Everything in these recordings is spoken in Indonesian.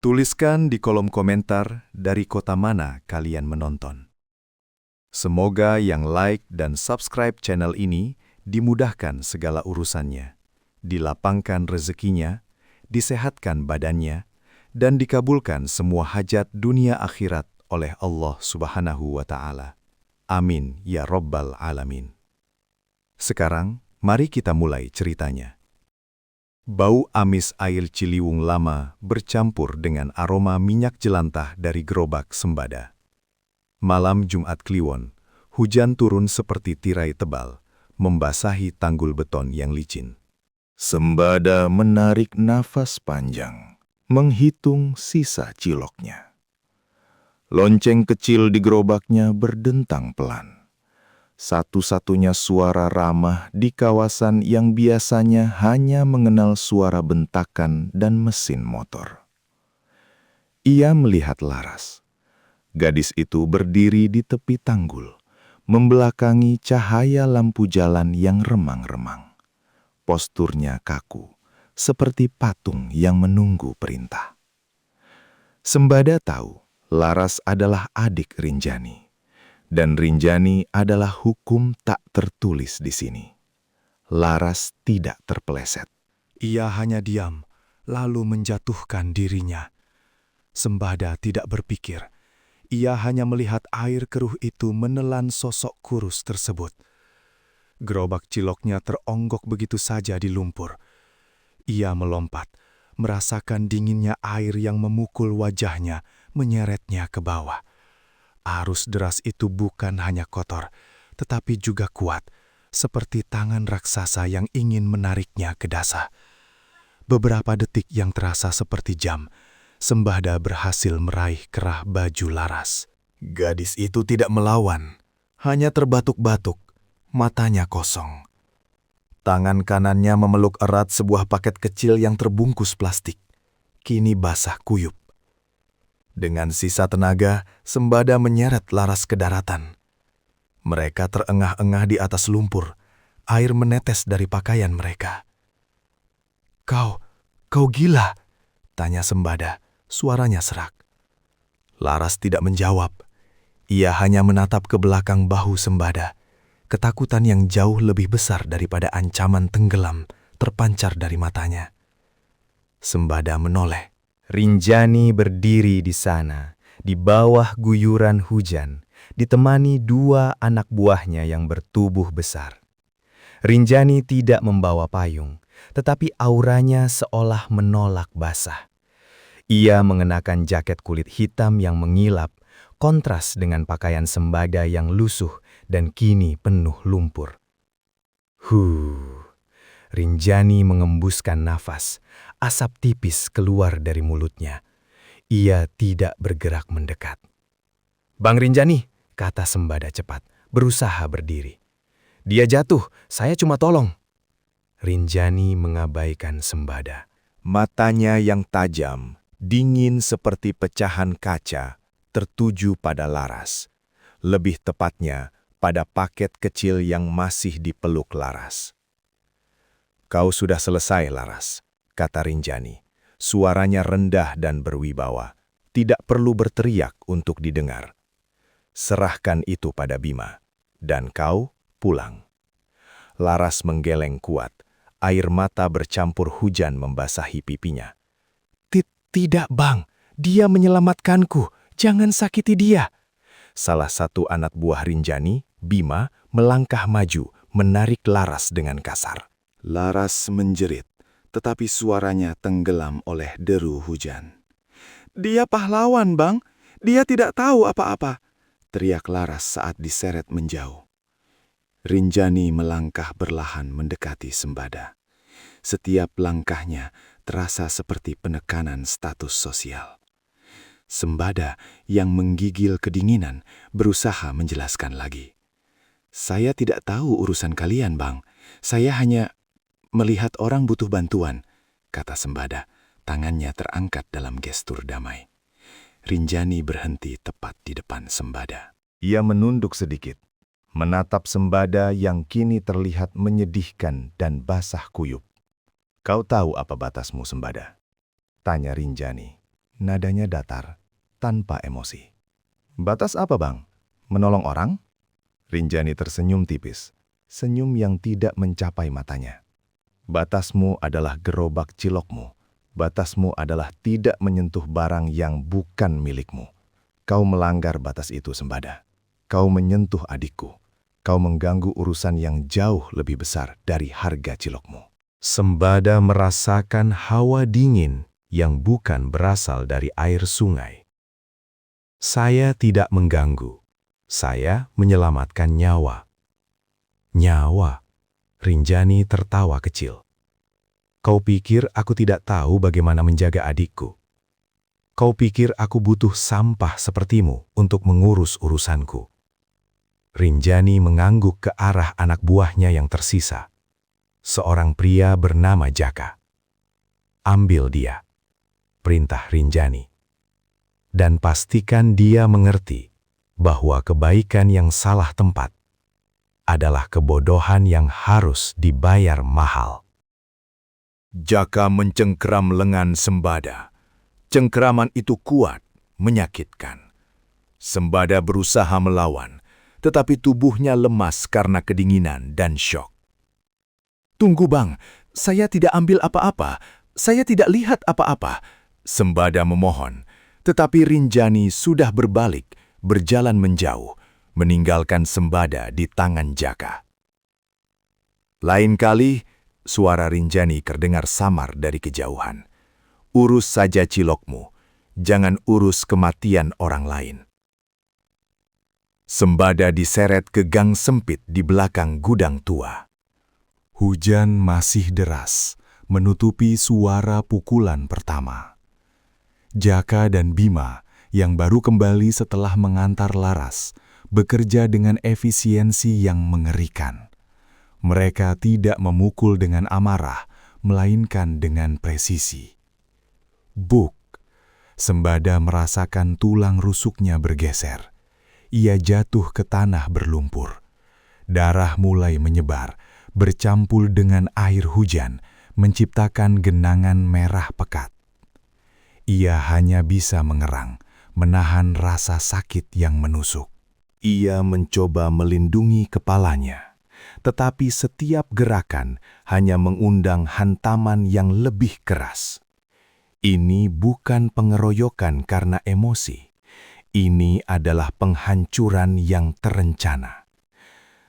Tuliskan di kolom komentar dari kota mana kalian menonton. Semoga yang like dan subscribe channel ini dimudahkan segala urusannya, dilapangkan rezekinya, disehatkan badannya, dan dikabulkan semua hajat dunia akhirat oleh Allah Subhanahu wa Ta'ala. Amin ya Rabbal Alamin. Sekarang, mari kita mulai ceritanya. Bau amis air Ciliwung lama bercampur dengan aroma minyak jelantah dari gerobak Sembada. Malam Jumat Kliwon, hujan turun seperti tirai tebal, membasahi tanggul beton yang licin. Sembada menarik nafas panjang, menghitung sisa ciloknya. Lonceng kecil di gerobaknya berdentang pelan. Satu-satunya suara ramah di kawasan yang biasanya hanya mengenal suara bentakan dan mesin motor. Ia melihat Laras. Gadis itu berdiri di tepi tanggul, membelakangi cahaya lampu jalan yang remang-remang. Posturnya kaku, seperti patung yang menunggu perintah. Sembada tahu Laras adalah adik Rinjani. Dan Rinjani adalah hukum tak tertulis di sini. Laras tidak terpeleset. Ia hanya diam, lalu menjatuhkan dirinya. Sembada tidak berpikir. Ia hanya melihat air keruh itu menelan sosok kurus tersebut. Gerobak ciloknya teronggok begitu saja di lumpur. Ia melompat, merasakan dinginnya air yang memukul wajahnya, menyeretnya ke bawah. Arus deras itu bukan hanya kotor, tetapi juga kuat, seperti tangan raksasa yang ingin menariknya ke dasar. Beberapa detik yang terasa seperti jam, Sembada berhasil meraih kerah baju Laras. Gadis itu tidak melawan, hanya terbatuk-batuk, matanya kosong. Tangan kanannya memeluk erat sebuah paket kecil yang terbungkus plastik, kini basah kuyup. Dengan sisa tenaga, Sembada menyeret Laras ke daratan. Mereka terengah-engah di atas lumpur, air menetes dari pakaian mereka. Kau gila?" tanya Sembada, suaranya serak. Laras tidak menjawab. Ia hanya menatap ke belakang bahu Sembada. Ketakutan yang jauh lebih besar daripada ancaman tenggelam terpancar dari matanya. Sembada menoleh. Rinjani berdiri di sana, di bawah guyuran hujan, ditemani dua anak buahnya yang bertubuh besar. Rinjani tidak membawa payung, tetapi auranya seolah menolak basah. Ia mengenakan jaket kulit hitam yang mengilap, kontras dengan pakaian Sembada yang lusuh dan kini penuh lumpur. Rinjani mengembuskan nafas, asap tipis keluar dari mulutnya. Ia tidak bergerak mendekat. "Bang Rinjani," kata Sembada cepat, berusaha berdiri. "Dia jatuh, saya cuma tolong." Rinjani mengabaikan Sembada. Matanya yang tajam, dingin seperti pecahan kaca, tertuju pada Laras. Lebih tepatnya, pada paket kecil yang masih dipeluk Laras. "Kau sudah selesai, Laras," kata Rinjani. Suaranya rendah dan berwibawa. Tidak perlu berteriak untuk didengar. "Serahkan itu pada Bima, dan kau pulang." Laras menggeleng kuat. Air mata bercampur hujan membasahi pipinya. "Tidak, Bang. Dia menyelamatkanku. Jangan sakiti dia." Salah satu anak buah Rinjani, Bima, melangkah maju, menarik Laras dengan kasar. Laras menjerit, tetapi suaranya tenggelam oleh deru hujan. "Dia pahlawan, Bang. Dia tidak tahu apa-apa," teriak Laras saat diseret menjauh. Rinjani melangkah berlahan mendekati Sembada. Setiap langkahnya terasa seperti penekanan status sosial. Sembada yang menggigil kedinginan berusaha menjelaskan lagi. "Saya tidak tahu urusan kalian, Bang. Saya hanya melihat orang butuh bantuan," kata Sembada. Tangannya terangkat dalam gestur damai. Rinjani berhenti tepat di depan Sembada. Ia menunduk sedikit, menatap Sembada yang kini terlihat menyedihkan dan basah kuyup. "Kau tahu apa batasmu, Sembada?" tanya Rinjani. Nadanya datar, tanpa emosi. Batas apa, Bang? Menolong orang? Rinjani tersenyum tipis, senyum yang tidak mencapai matanya. Batasmu adalah gerobak cilokmu. Batasmu adalah tidak menyentuh barang yang bukan milikmu. Kau melanggar batas itu, Sembada. Kau menyentuh adikku. Kau mengganggu urusan yang jauh lebih besar dari harga cilokmu. Sembada merasakan hawa dingin yang bukan berasal dari air sungai. Saya tidak mengganggu. Saya menyelamatkan nyawa. Nyawa. Rinjani tertawa kecil. Kau pikir aku tidak tahu bagaimana menjaga adikku? Kau pikir aku butuh sampah sepertimu untuk mengurus urusanku? Rinjani mengangguk ke arah anak buahnya yang tersisa. Seorang pria bernama Jaka. Ambil dia, perintah Rinjani. Dan pastikan dia mengerti bahwa kebaikan yang salah tempat adalah kebodohan yang harus dibayar mahal. Jaka mencengkeram lengan Sembada. Cengkeraman itu kuat, menyakitkan. Sembada berusaha melawan, tetapi tubuhnya lemas karena kedinginan dan syok. "Tunggu, Bang, saya tidak ambil apa-apa. Saya tidak lihat apa-apa," Sembada memohon. Tetapi Rinjani sudah berbalik, berjalan menjauh, meninggalkan Sembada di tangan Jaka. Lain kali, suara Rinjani terdengar samar dari kejauhan. "Urus saja cilokmu, jangan urus kematian orang lain." Sembada diseret ke gang sempit di belakang gudang tua. Hujan masih deras, menutupi suara pukulan pertama. Jaka dan Bima, yang baru kembali setelah mengantar Laras, bekerja dengan efisiensi yang mengerikan. Mereka tidak memukul dengan amarah, melainkan dengan presisi. Buk! Sembada merasakan tulang rusuknya bergeser. Ia jatuh ke tanah berlumpur. Darah mulai menyebar, bercampur dengan air hujan, menciptakan genangan merah pekat. Ia hanya bisa mengerang, menahan rasa sakit yang menusuk. Ia mencoba melindungi kepalanya. Tetapi setiap gerakan hanya mengundang hantaman yang lebih keras. Ini bukan pengeroyokan karena emosi. Ini adalah penghancuran yang terencana.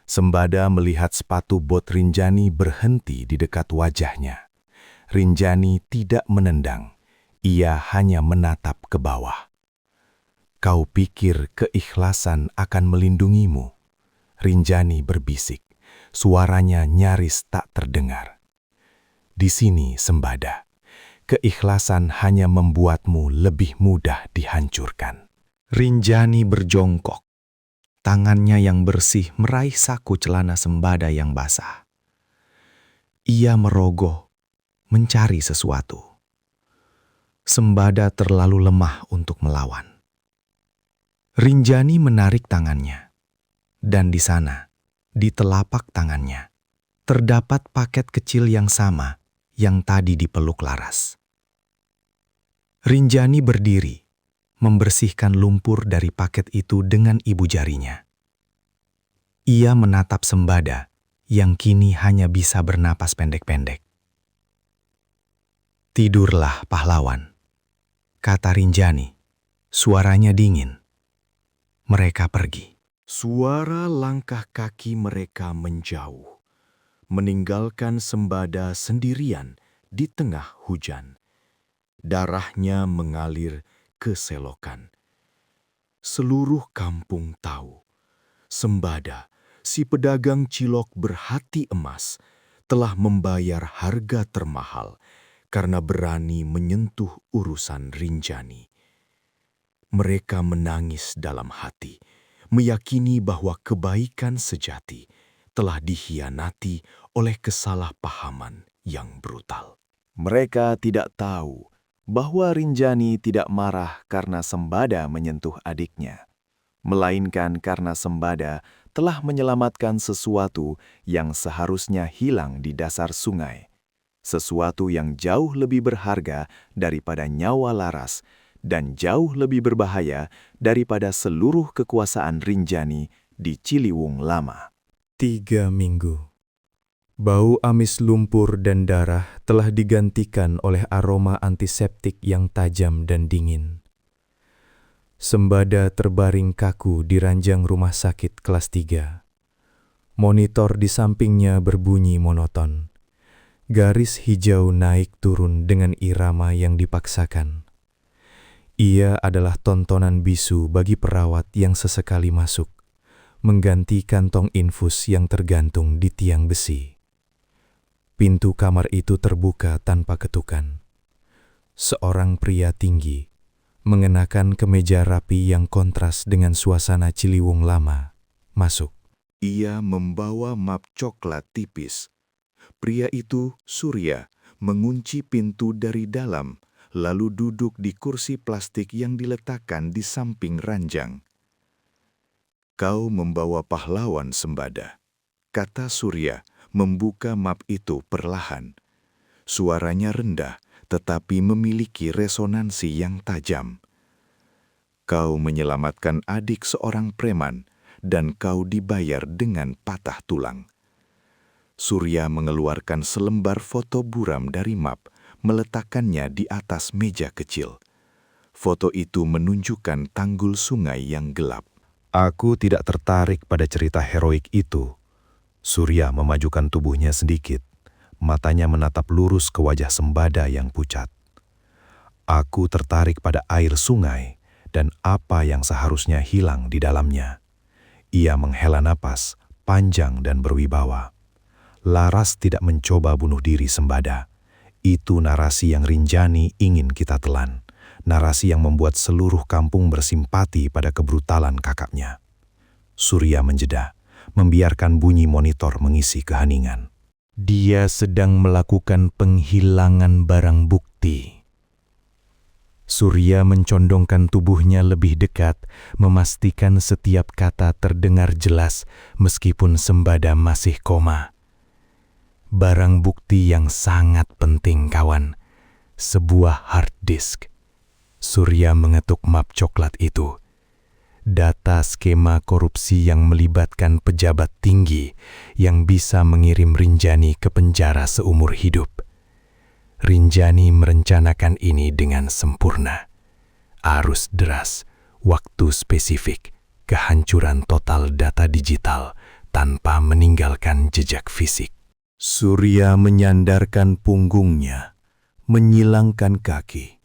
Sembada melihat sepatu bot Rinjani berhenti di dekat wajahnya. Rinjani tidak menendang. Ia hanya menatap ke bawah. "Kau pikir keikhlasan akan melindungimu?" Rinjani berbisik. Suaranya nyaris tak terdengar. "Di sini, Sembada, keikhlasan hanya membuatmu lebih mudah dihancurkan." Rinjani berjongkok. Tangannya yang bersih meraih saku celana Sembada yang basah. Ia merogoh, mencari sesuatu. Sembada terlalu lemah untuk melawan. Rinjani menarik tangannya, dan di sana, di telapak tangannya, terdapat paket kecil yang sama yang tadi dipeluk Laras. Rinjani berdiri, membersihkan lumpur dari paket itu dengan ibu jarinya. Ia menatap Sembada yang kini hanya bisa bernapas pendek-pendek. "Tidurlah, pahlawan," kata Rinjani, suaranya dingin. Mereka pergi. Suara langkah kaki mereka menjauh, meninggalkan Sembada sendirian di tengah hujan. Darahnya mengalir ke selokan. Seluruh kampung tahu, Sembada, si pedagang cilok berhati emas, telah membayar harga termahal karena berani menyentuh urusan Rinjani. Mereka menangis dalam hati, meyakini bahwa kebaikan sejati telah dikhianati oleh kesalahpahaman yang brutal. Mereka tidak tahu bahwa Rinjani tidak marah karena Sembada menyentuh adiknya, melainkan karena Sembada telah menyelamatkan sesuatu yang seharusnya hilang di dasar sungai, sesuatu yang jauh lebih berharga daripada nyawa Laras dan jauh lebih berbahaya daripada seluruh kekuasaan Rinjani di Ciliwung Lama. 3 minggu. Bau amis lumpur dan darah telah digantikan oleh aroma antiseptik yang tajam dan dingin. Sembada terbaring kaku di ranjang rumah sakit kelas 3. Monitor di sampingnya berbunyi monoton. Garis hijau naik turun dengan irama yang dipaksakan. Ia adalah tontonan bisu bagi perawat yang sesekali masuk, mengganti kantong infus yang tergantung di tiang besi. Pintu kamar itu terbuka tanpa ketukan. Seorang pria tinggi, mengenakan kemeja rapi yang kontras dengan suasana Ciliwung Lama, masuk. Ia membawa map coklat tipis. Pria itu, Surya, mengunci pintu dari dalam, lalu duduk di kursi plastik yang diletakkan di samping ranjang. "Kau membawa pahlawan, Sembada," kata Surya, membuka map itu perlahan. Suaranya rendah, tetapi memiliki resonansi yang tajam. "Kau menyelamatkan adik seorang preman, dan kau dibayar dengan patah tulang." Surya mengeluarkan selembar foto buram dari map, meletakkannya di atas meja kecil. Foto itu menunjukkan tanggul sungai yang gelap. Aku tidak tertarik pada cerita heroik itu. Surya memajukan tubuhnya sedikit. Matanya menatap lurus ke wajah Sembada yang pucat. Aku tertarik pada air sungai dan apa yang seharusnya hilang di dalamnya. Ia menghela napas, panjang dan berwibawa. Laras tidak mencoba bunuh diri, Sembada. Itu narasi yang Rinjani ingin kita telan. Narasi yang membuat seluruh kampung bersimpati pada kebrutalan kakaknya. Surya menjeda, membiarkan bunyi monitor mengisi keheningan. Dia sedang melakukan penghilangan barang bukti. Surya mencondongkan tubuhnya lebih dekat, memastikan setiap kata terdengar jelas meskipun Sembada masih koma. Barang bukti yang sangat penting, kawan. Sebuah hard disk. Surya mengetuk map coklat itu. Data skema korupsi yang melibatkan pejabat tinggi yang bisa mengirim Rinjani ke penjara seumur hidup. Rinjani merencanakan ini dengan sempurna. Arus deras, waktu spesifik, kehancuran total data digital tanpa meninggalkan jejak fisik. Surya menyandarkan punggungnya, menyilangkan kaki.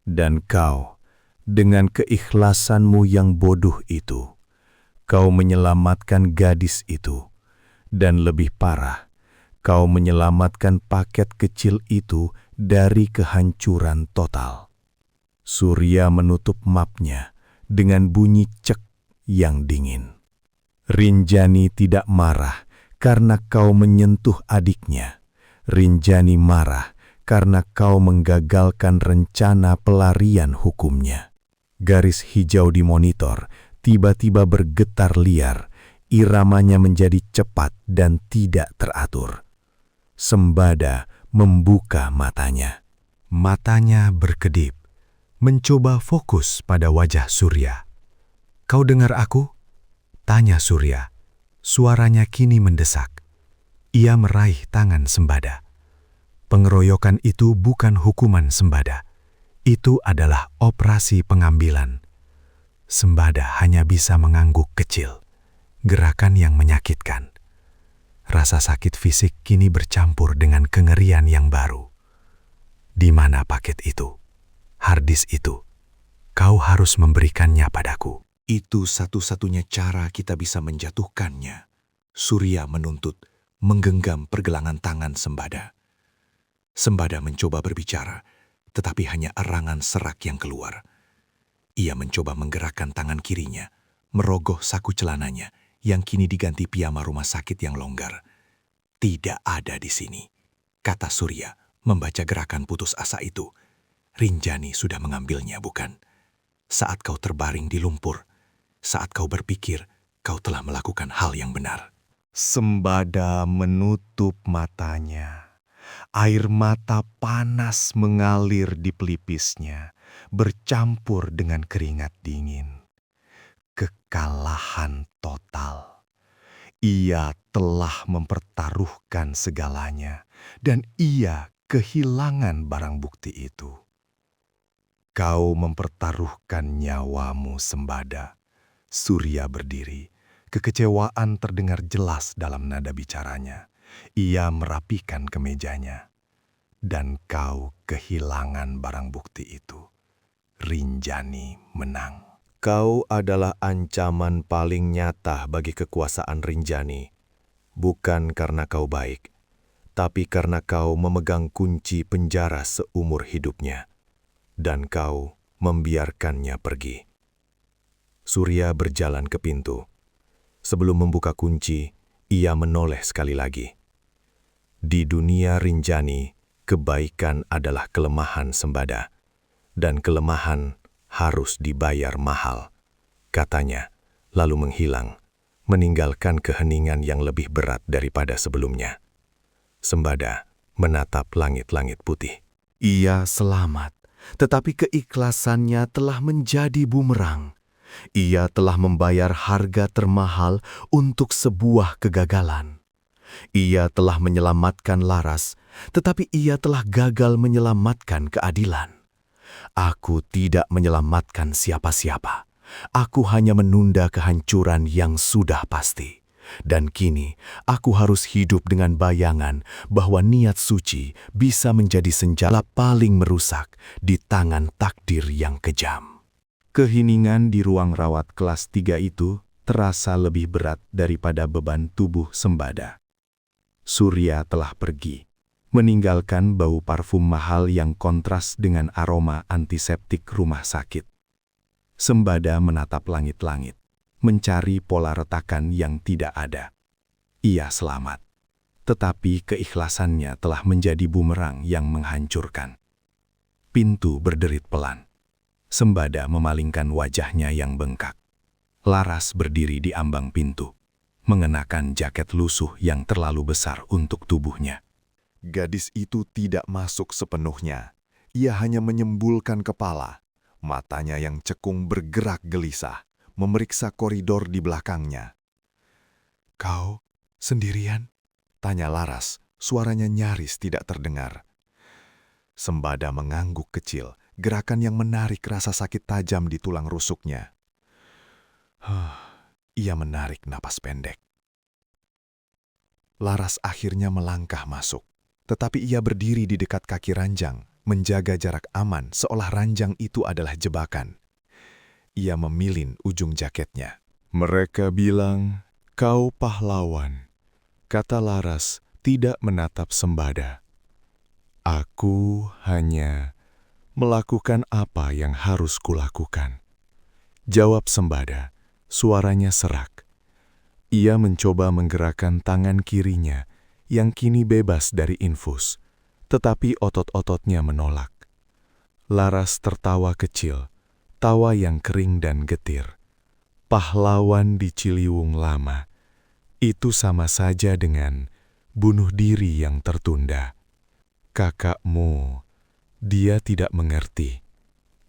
Dan kau, dengan keikhlasanmu yang bodoh itu, kau menyelamatkan gadis itu. Dan lebih parah, kau menyelamatkan paket kecil itu dari kehancuran total. Surya menutup mapnya dengan bunyi cek yang dingin. Rinjani tidak marah karena kau menyentuh adiknya. Rinjani marah karena kau menggagalkan rencana pelarian hukumnya. Garis hijau di monitor tiba-tiba bergetar liar. Iramanya menjadi cepat dan tidak teratur. Sembada membuka matanya. Matanya berkedip, mencoba fokus pada wajah Surya. "Kau dengar aku?" tanya Surya. Suaranya kini mendesak. Ia meraih tangan Sembada. Pengeroyokan itu bukan hukuman, Sembada. Itu adalah operasi pengambilan. Sembada hanya bisa mengangguk kecil. Gerakan yang menyakitkan. Rasa sakit fisik kini bercampur dengan kengerian yang baru. Di mana paket itu? Harddisk itu? Kau harus memberikannya padaku. "Itu satu-satunya cara kita bisa menjatuhkannya," Surya menuntut, menggenggam pergelangan tangan Sembada. Sembada mencoba berbicara, tetapi hanya erangan serak yang keluar. Ia mencoba menggerakkan tangan kirinya, merogoh saku celananya yang kini diganti piyama rumah sakit yang longgar. "Tidak ada di sini," kata Surya, membaca gerakan putus asa itu. "Rinjani sudah mengambilnya, bukan? Saat kau terbaring di lumpur, saat kau berpikir kau telah melakukan hal yang benar." Sembada menutup matanya. Air mata panas mengalir di pelipisnya, bercampur dengan keringat dingin. Kekalahan total. Ia telah mempertaruhkan segalanya, dan ia kehilangan barang bukti itu. Kau mempertaruhkan nyawamu, Sembada. Surya berdiri. Kekecewaan terdengar jelas dalam nada bicaranya. Ia merapikan kemejanya. Dan kau kehilangan barang bukti itu. Rinjani menang. Kau adalah ancaman paling nyata bagi kekuasaan Rinjani. Bukan karena kau baik, tapi karena kau memegang kunci penjara seumur hidupnya. Dan kau membiarkannya pergi. Surya berjalan ke pintu. Sebelum membuka kunci, ia menoleh sekali lagi. Di dunia Rinjani, kebaikan adalah kelemahan, Sembada. Dan kelemahan harus dibayar mahal, katanya, lalu menghilang, meninggalkan keheningan yang lebih berat daripada sebelumnya. Sembada menatap langit-langit putih. Ia selamat, tetapi keikhlasannya telah menjadi bumerang. Ia telah membayar harga termahal untuk sebuah kegagalan. Ia telah menyelamatkan Laras, tetapi ia telah gagal menyelamatkan keadilan. Aku tidak menyelamatkan siapa-siapa. Aku hanya menunda kehancuran yang sudah pasti. Dan kini, aku harus hidup dengan bayangan bahwa niat suci bisa menjadi senjata paling merusak di tangan takdir yang kejam. Keheningan di ruang rawat kelas 3 itu terasa lebih berat daripada beban tubuh Sembada. Surya telah pergi, meninggalkan bau parfum mahal yang kontras dengan aroma antiseptik rumah sakit. Sembada menatap langit-langit, mencari pola retakan yang tidak ada. Ia selamat, tetapi keikhlasannya telah menjadi bumerang yang menghancurkan. Pintu berderit pelan. Sembada memalingkan wajahnya yang bengkak. Laras berdiri di ambang pintu, mengenakan jaket lusuh yang terlalu besar untuk tubuhnya. Gadis itu tidak masuk sepenuhnya. Ia hanya menyembulkan kepala. Matanya yang cekung bergerak gelisah, memeriksa koridor di belakangnya. Kau sendirian? Tanya Laras, suaranya nyaris tidak terdengar. Sembada mengangguk kecil, gerakan yang menarik rasa sakit tajam di tulang rusuknya. Ia menarik napas pendek. Laras akhirnya melangkah masuk, tetapi ia berdiri di dekat kaki ranjang, menjaga jarak aman seolah ranjang itu adalah jebakan. Ia memilin ujung jaketnya. Mereka bilang, kau pahlawan, kata Laras tidak menatap Sembada. Aku hanya melakukan apa yang harus kulakukan. Jawab Sembada, suaranya serak. Ia mencoba menggerakkan tangan kirinya yang kini bebas dari infus, tetapi otot-ototnya menolak. Laras tertawa kecil, tawa yang kering dan getir. Pahlawan di Ciliwung Lama, itu sama saja dengan bunuh diri yang tertunda. Kakakmu, dia tidak mengerti,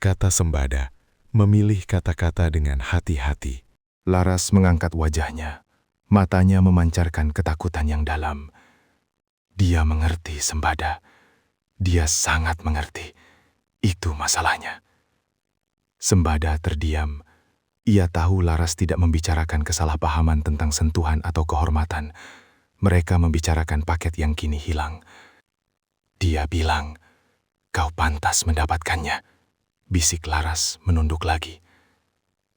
kata Sembada, memilih kata-kata dengan hati-hati. Laras mengangkat wajahnya, matanya memancarkan ketakutan yang dalam. Dia mengerti, Sembada. Dia sangat mengerti. Itu masalahnya. Sembada terdiam. Ia tahu Laras tidak membicarakan kesalahpahaman tentang sentuhan atau kehormatan. Mereka membicarakan paket yang kini hilang. Dia bilang, kau pantas mendapatkannya. Bisik Laras menunduk lagi.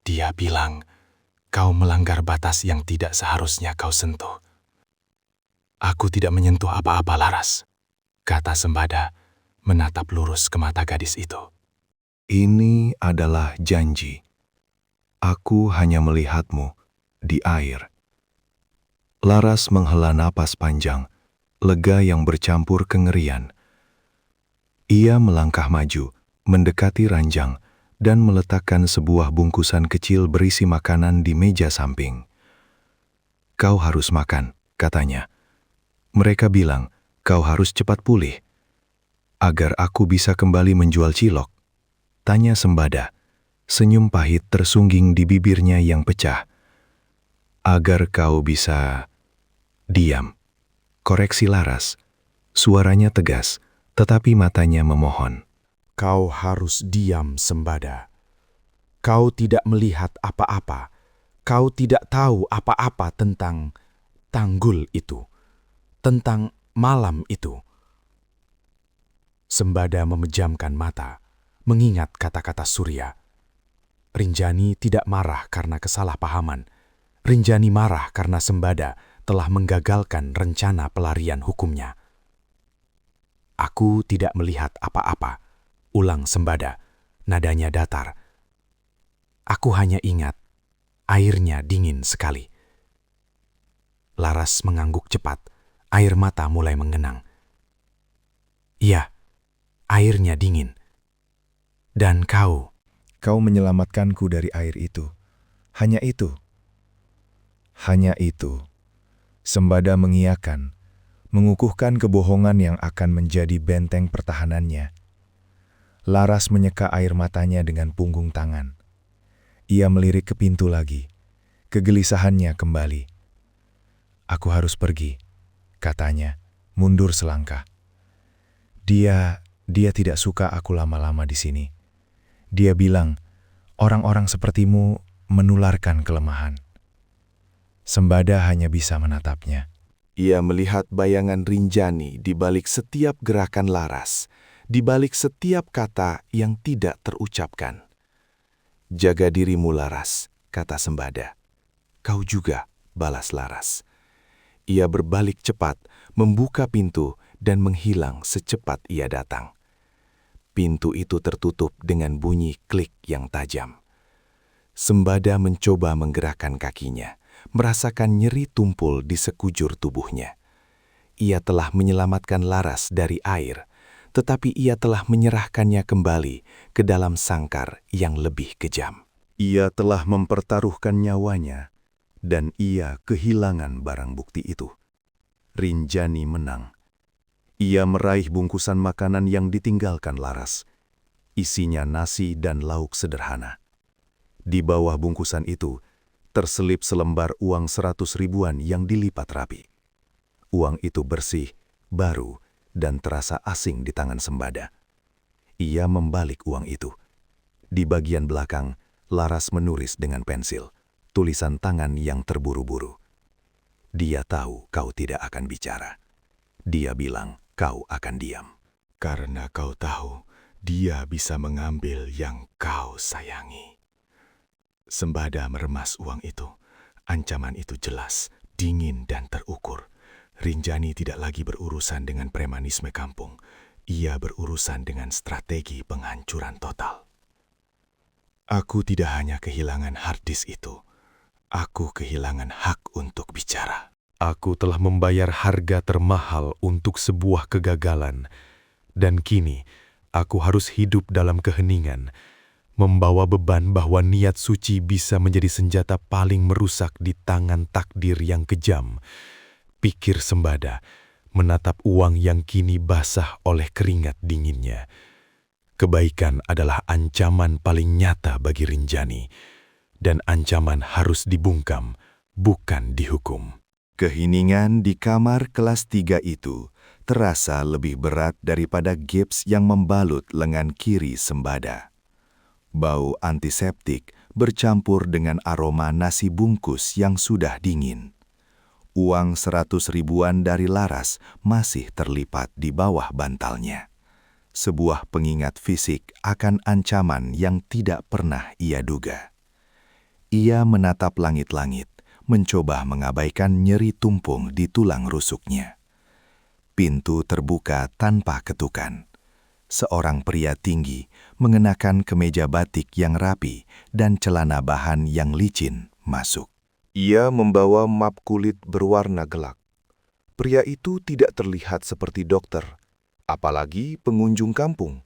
Dia bilang, kau melanggar batas yang tidak seharusnya kau sentuh. Aku tidak menyentuh apa-apa, Laras, kata Sembada, menatap lurus ke mata gadis itu. Ini adalah janji. Aku hanya melihatmu di air. Laras menghela napas panjang, lega yang bercampur kengerian. Ia melangkah maju, mendekati ranjang, dan meletakkan sebuah bungkusan kecil berisi makanan di meja samping. Kau harus makan, katanya. Mereka bilang, kau harus cepat pulih, agar aku bisa kembali menjual cilok. Tanya Sembada. Senyum pahit tersungging di bibirnya yang pecah. Agar kau bisa... Diam. Koreksi Laras. Suaranya tegas, tetapi matanya memohon. Kau harus diam, Sembada. Kau tidak melihat apa-apa. Kau tidak tahu apa-apa tentang tanggul itu, tentang malam itu. Sembada memejamkan mata, mengingat kata-kata Surya. Rinjani tidak marah karena kesalahpahaman. Rinjani marah karena Sembada telah menggagalkan rencana pelarian hukumnya. Aku tidak melihat apa-apa, ulang Sembada, nadanya datar. Aku hanya ingat, airnya dingin sekali. Laras mengangguk cepat, air mata mulai mengenang. Iya, airnya dingin. Dan kau menyelamatkanku dari air itu. Hanya itu. Hanya itu. Sembada mengiyakan, mengukuhkan kebohongan yang akan menjadi benteng pertahanannya. Laras menyeka air matanya dengan punggung tangan. Ia melirik ke pintu lagi. Kegelisahannya kembali. Aku harus pergi, katanya, mundur selangkah. Dia tidak suka aku lama-lama di sini. Dia bilang, orang-orang sepertimu menularkan kelemahan. Sembada hanya bisa menatapnya. Ia melihat bayangan Rinjani di balik setiap gerakan Laras, di balik setiap kata yang tidak terucapkan. Jaga dirimu, Laras, kata Sembada. Kau juga, balas Laras. Ia berbalik cepat, membuka pintu dan menghilang secepat ia datang. Pintu itu tertutup dengan bunyi klik yang tajam. Sembada mencoba menggerakkan kakinya, merasakan nyeri tumpul di sekujur tubuhnya. Ia telah menyelamatkan Laras dari air, tetapi ia telah menyerahkannya kembali ke dalam sangkar yang lebih kejam. Ia telah mempertaruhkan nyawanya, dan ia kehilangan barang bukti itu. Rinjani menang. Ia meraih bungkusan makanan yang ditinggalkan Laras. Isinya nasi dan lauk sederhana. Di bawah bungkusan itu, terselip selembar uang 100 ribuan yang dilipat rapi. Uang itu bersih, baru, dan terasa asing di tangan Sembada. Ia membalik uang itu. Di bagian belakang, Laras menulis dengan pensil, tulisan tangan yang terburu-buru. Dia tahu kau tidak akan bicara. Dia bilang kau akan diam. Karena kau tahu dia bisa mengambil yang kau sayangi. Sembada meremas uang itu. Ancaman itu jelas, dingin dan terukur. Rinjani tidak lagi berurusan dengan premanisme kampung. Ia berurusan dengan strategi penghancuran total. Aku tidak hanya kehilangan hard disk itu. Aku kehilangan hak untuk bicara. Aku telah membayar harga termahal untuk sebuah kegagalan. Dan kini, aku harus hidup dalam keheningan, membawa beban bahwa niat suci bisa menjadi senjata paling merusak di tangan takdir yang kejam. Pikir Sembada, menatap uang yang kini basah oleh keringat dinginnya. Kebaikan adalah ancaman paling nyata bagi Rinjani, dan ancaman harus dibungkam, bukan dihukum. Keheningan di kamar kelas 3 itu terasa lebih berat daripada gips yang membalut lengan kiri Sembada. Bau antiseptik bercampur dengan aroma nasi bungkus yang sudah dingin. Uang 100 ribuan dari Laras masih terlipat di bawah bantalnya. Sebuah pengingat fisik akan ancaman yang tidak pernah ia duga. Ia menatap langit-langit, mencoba mengabaikan nyeri tumpung di tulang rusuknya. Pintu terbuka tanpa ketukan. Seorang pria tinggi mengenakan kemeja batik yang rapi dan celana bahan yang licin masuk. Ia membawa map kulit berwarna gelap. Pria itu tidak terlihat seperti dokter, apalagi pengunjung kampung.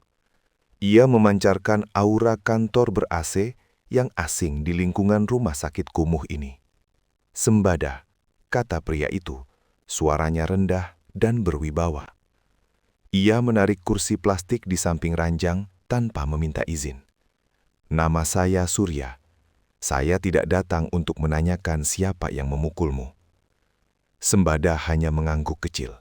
Ia memancarkan aura kantor ber-AC yang asing di lingkungan rumah sakit kumuh ini. Sembada, kata pria itu, suaranya rendah dan berwibawa. Ia menarik kursi plastik di samping ranjang tanpa meminta izin. Nama saya Surya. Saya tidak datang untuk menanyakan siapa yang memukulmu. Sembada hanya mengangguk kecil,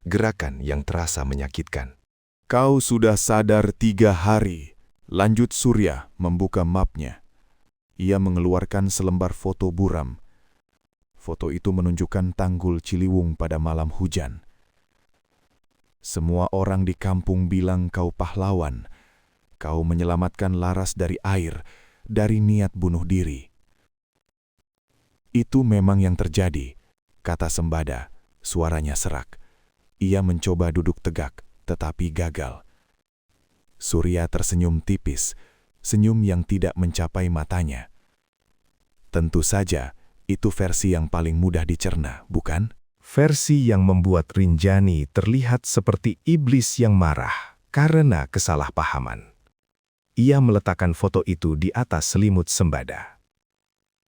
gerakan yang terasa menyakitkan. Kau sudah sadar 3 hari, lanjut Surya membuka mapnya. Ia mengeluarkan selembar foto buram. Foto itu menunjukkan Tanggul Ciliwung pada malam hujan. Semua orang di kampung bilang kau pahlawan. Kau menyelamatkan Laras dari air, dari niat bunuh diri. Itu memang yang terjadi, kata Sembada, suaranya serak. Ia mencoba duduk tegak, tetapi gagal. Surya tersenyum tipis, senyum yang tidak mencapai matanya. Tentu saja, itu versi yang paling mudah dicerna, bukan? Versi yang membuat Rinjani terlihat seperti iblis yang marah karena kesalahpahaman. Ia meletakkan foto itu di atas selimut Sembada.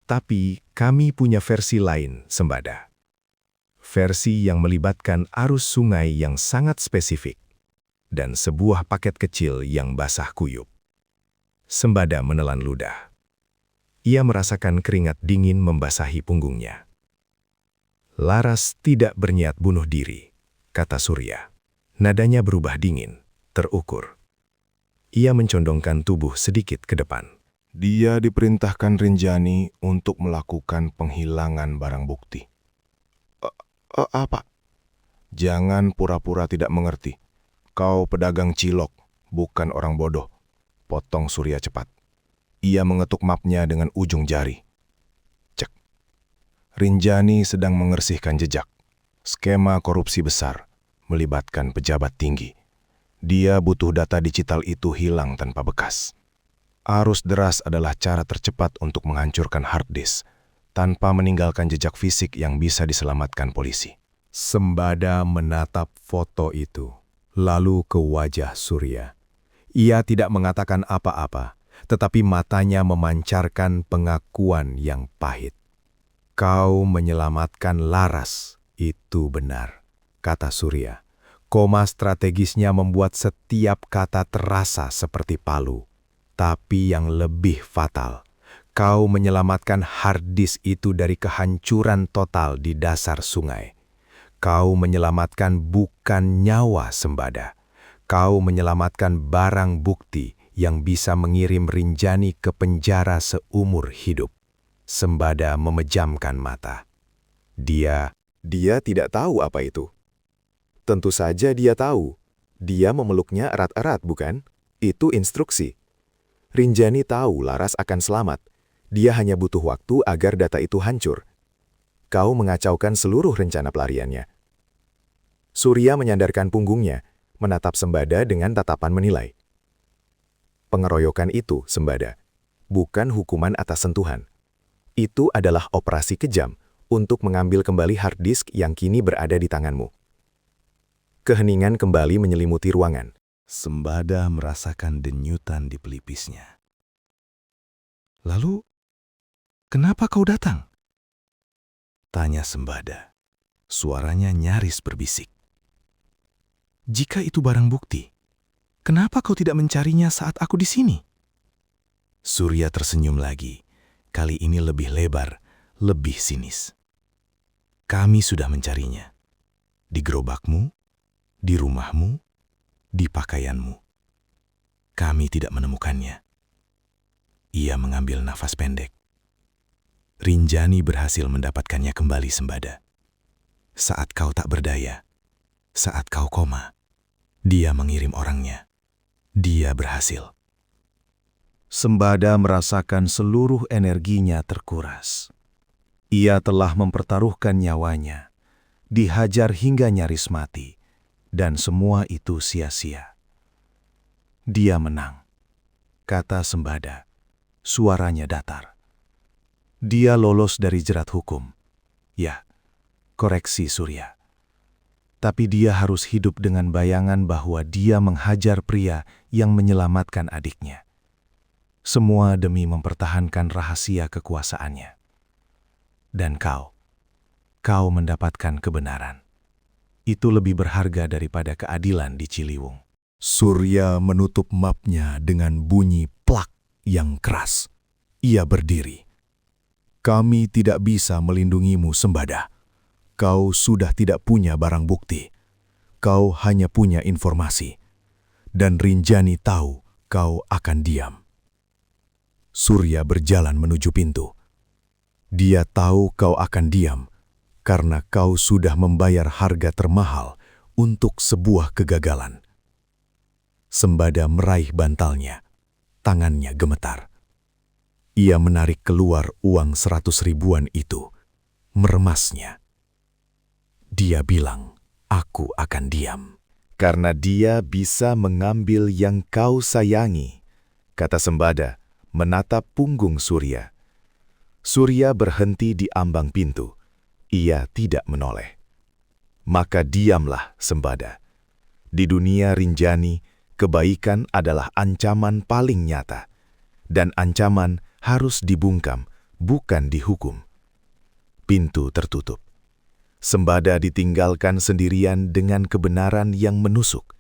Tapi kami punya versi lain, Sembada. Versi yang melibatkan arus sungai yang sangat spesifik dan sebuah paket kecil yang basah kuyup. Sembada menelan ludah. Ia merasakan keringat dingin membasahi punggungnya. Laras tidak berniat bunuh diri, kata Surya. Nadanya berubah dingin, terukur. Ia mencondongkan tubuh sedikit ke depan. Dia diperintahkan Rinjani untuk melakukan penghilangan barang bukti. Apa? Jangan pura-pura tidak mengerti. Kau pedagang cilok, bukan orang bodoh. Potong Surya cepat. Ia mengetuk mapnya dengan ujung jari. Cek. Rinjani sedang mengersihkan jejak. Skema korupsi besar, melibatkan pejabat tinggi. Dia butuh data digital itu hilang tanpa bekas. Arus deras adalah cara tercepat untuk menghancurkan hard disk, tanpa meninggalkan jejak fisik yang bisa diselamatkan polisi. Sembada menatap foto itu, lalu ke wajah Surya. Ia tidak mengatakan apa-apa, tetapi matanya memancarkan pengakuan yang pahit. Kau menyelamatkan Laras, itu benar, kata Surya. Koma strategisnya membuat setiap kata terasa seperti palu. Tapi yang lebih fatal, kau menyelamatkan hard disk itu dari kehancuran total di dasar sungai. Kau menyelamatkan bukan nyawa Sembada. Kau menyelamatkan barang bukti yang bisa mengirim Rinjani ke penjara seumur hidup. Sembada memejamkan mata. Dia Dia tidak tahu apa itu. Tentu saja dia tahu. Dia memeluknya erat-erat, bukan? Itu instruksi. Rinjani tahu Laras akan selamat. Dia hanya butuh waktu agar data itu hancur. Kau mengacaukan seluruh rencana pelariannya. Surya menyandarkan punggungnya, menatap Sembada dengan tatapan menilai. Pengeroyokan itu, Sembada, bukan hukuman atas sentuhan. Itu adalah operasi kejam untuk mengambil kembali hard disk yang kini berada di tanganmu. Keheningan kembali menyelimuti ruangan. Sembada merasakan denyutan di pelipisnya. Lalu, kenapa kau datang? Tanya Sembada. Suaranya nyaris berbisik. Jika itu barang bukti, kenapa kau tidak mencarinya saat aku di sini? Surya tersenyum lagi. Kali ini lebih lebar, lebih sinis. Kami sudah mencarinya. Di gerobakmu, di rumahmu, di pakaianmu. Kami tidak menemukannya. Ia mengambil nafas pendek. Rinjani berhasil mendapatkannya kembali, Sembada. Saat kau tak berdaya, saat kau koma, dia mengirim orangnya. Dia berhasil. Sembada merasakan seluruh energinya terkuras. Ia telah mempertaruhkan nyawanya, dihajar hingga nyaris mati, dan semua itu sia-sia. Dia menang, kata Sembada, suaranya datar. Dia lolos dari jerat hukum. Ya, koreksi Surya. Tapi dia harus hidup dengan bayangan bahwa dia menghajar pria yang menyelamatkan adiknya. Semua demi mempertahankan rahasia kekuasaannya. Dan kau mendapatkan kebenaran. Itu lebih berharga daripada keadilan di Ciliwung. Surya menutup mapnya dengan bunyi plak yang keras. Ia berdiri. Kami tidak bisa melindungimu, Sembada. Kau sudah tidak punya barang bukti. Kau hanya punya informasi. Dan Rinjani tahu kau akan diam. Surya berjalan menuju pintu. Dia tahu kau akan diam karena kau sudah membayar harga termahal untuk sebuah kegagalan. Sembada meraih bantalnya, tangannya gemetar. Ia menarik keluar uang 100 ribuan itu, meremasnya. Dia bilang, "Aku akan diam." Karena dia bisa mengambil yang kau sayangi, kata Sembada, menatap punggung Surya. Surya berhenti di ambang pintu. Ia tidak menoleh. Maka diamlah, Sembada. Di dunia Rinjani, kebaikan adalah ancaman paling nyata. Dan ancaman harus dibungkam, bukan dihukum. Pintu tertutup. Sembada ditinggalkan sendirian dengan kebenaran yang menusuk.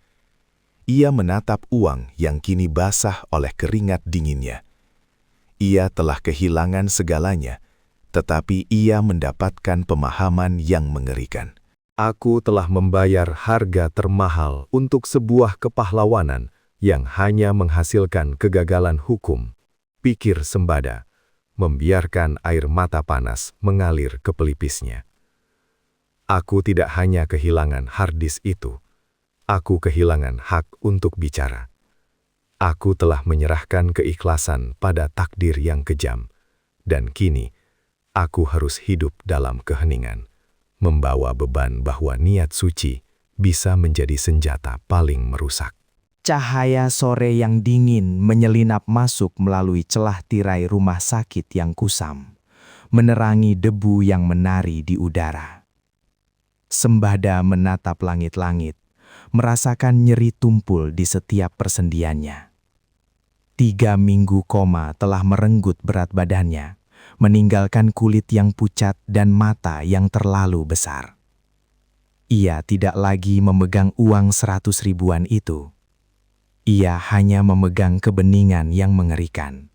Ia menatap uang yang kini basah oleh keringat dinginnya. Ia telah kehilangan segalanya, tetapi ia mendapatkan pemahaman yang mengerikan. Aku telah membayar harga termahal untuk sebuah kepahlawanan yang hanya menghasilkan kegagalan hukum, pikir Sembada, membiarkan air mata panas mengalir ke pelipisnya. Aku tidak hanya kehilangan harddisk itu, aku kehilangan hak untuk bicara. Aku telah menyerahkan keikhlasan pada takdir yang kejam, dan kini aku harus hidup dalam keheningan, membawa beban bahwa niat suci bisa menjadi senjata paling merusak. Cahaya sore yang dingin menyelinap masuk melalui celah tirai rumah sakit yang kusam, menerangi debu yang menari di udara. Sembada menatap langit-langit, merasakan nyeri tumpul di setiap persendiannya. 3 minggu koma telah merenggut berat badannya, meninggalkan kulit yang pucat dan mata yang terlalu besar. Ia tidak lagi memegang uang 100 ribuan itu. Ia hanya memegang kebeningan yang mengerikan.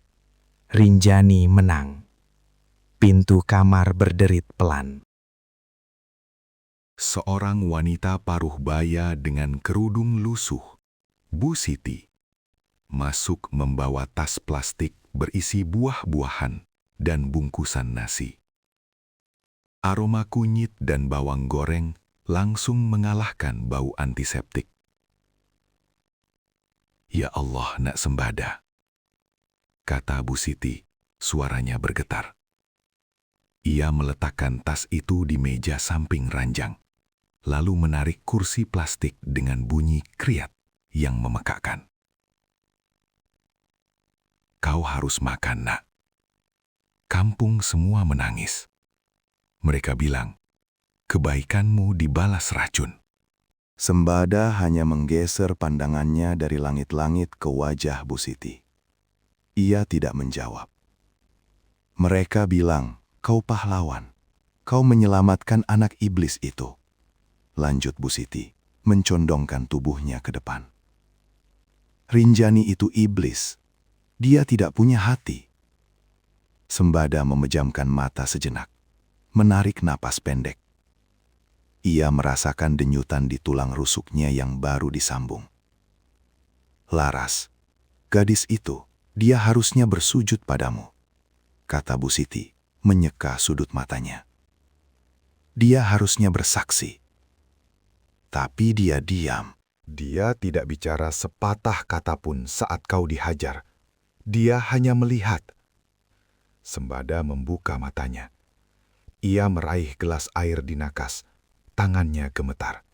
Rinjani menang. Pintu kamar berderit pelan. Seorang wanita paruh baya dengan kerudung lusuh, Bu Siti, masuk membawa tas plastik berisi buah-buahan dan bungkusan nasi. Aroma kunyit dan bawang goreng langsung mengalahkan bau antiseptik. "Ya Allah, Nak Sembada," kata Bu Siti, suaranya bergetar. Ia meletakkan tas itu di meja samping ranjang, lalu menarik kursi plastik dengan bunyi kriat yang memekakkan. "Kau harus makan, Nak." Kampung semua menangis. Mereka bilang, "Kebaikanmu dibalas racun." Sembada hanya menggeser pandangannya dari langit-langit ke wajah Bu Siti. Ia tidak menjawab. Mereka bilang, "Kau pahlawan. Kau menyelamatkan anak iblis itu." Lanjut Bu Siti, mencondongkan tubuhnya ke depan. "Rinjani itu iblis. Dia tidak punya hati." Sembada memejamkan mata sejenak, menarik napas pendek. Ia merasakan denyutan di tulang rusuknya yang baru disambung. "Laras, gadis itu, dia harusnya bersujud padamu," kata Bu Siti, menyeka sudut matanya. "Dia harusnya bersaksi." Tapi dia diam. Dia tidak bicara sepatah kata pun saat kau dihajar. Dia hanya melihat. Sembada membuka matanya. Ia meraih gelas air di nakas. Tangannya gemetar.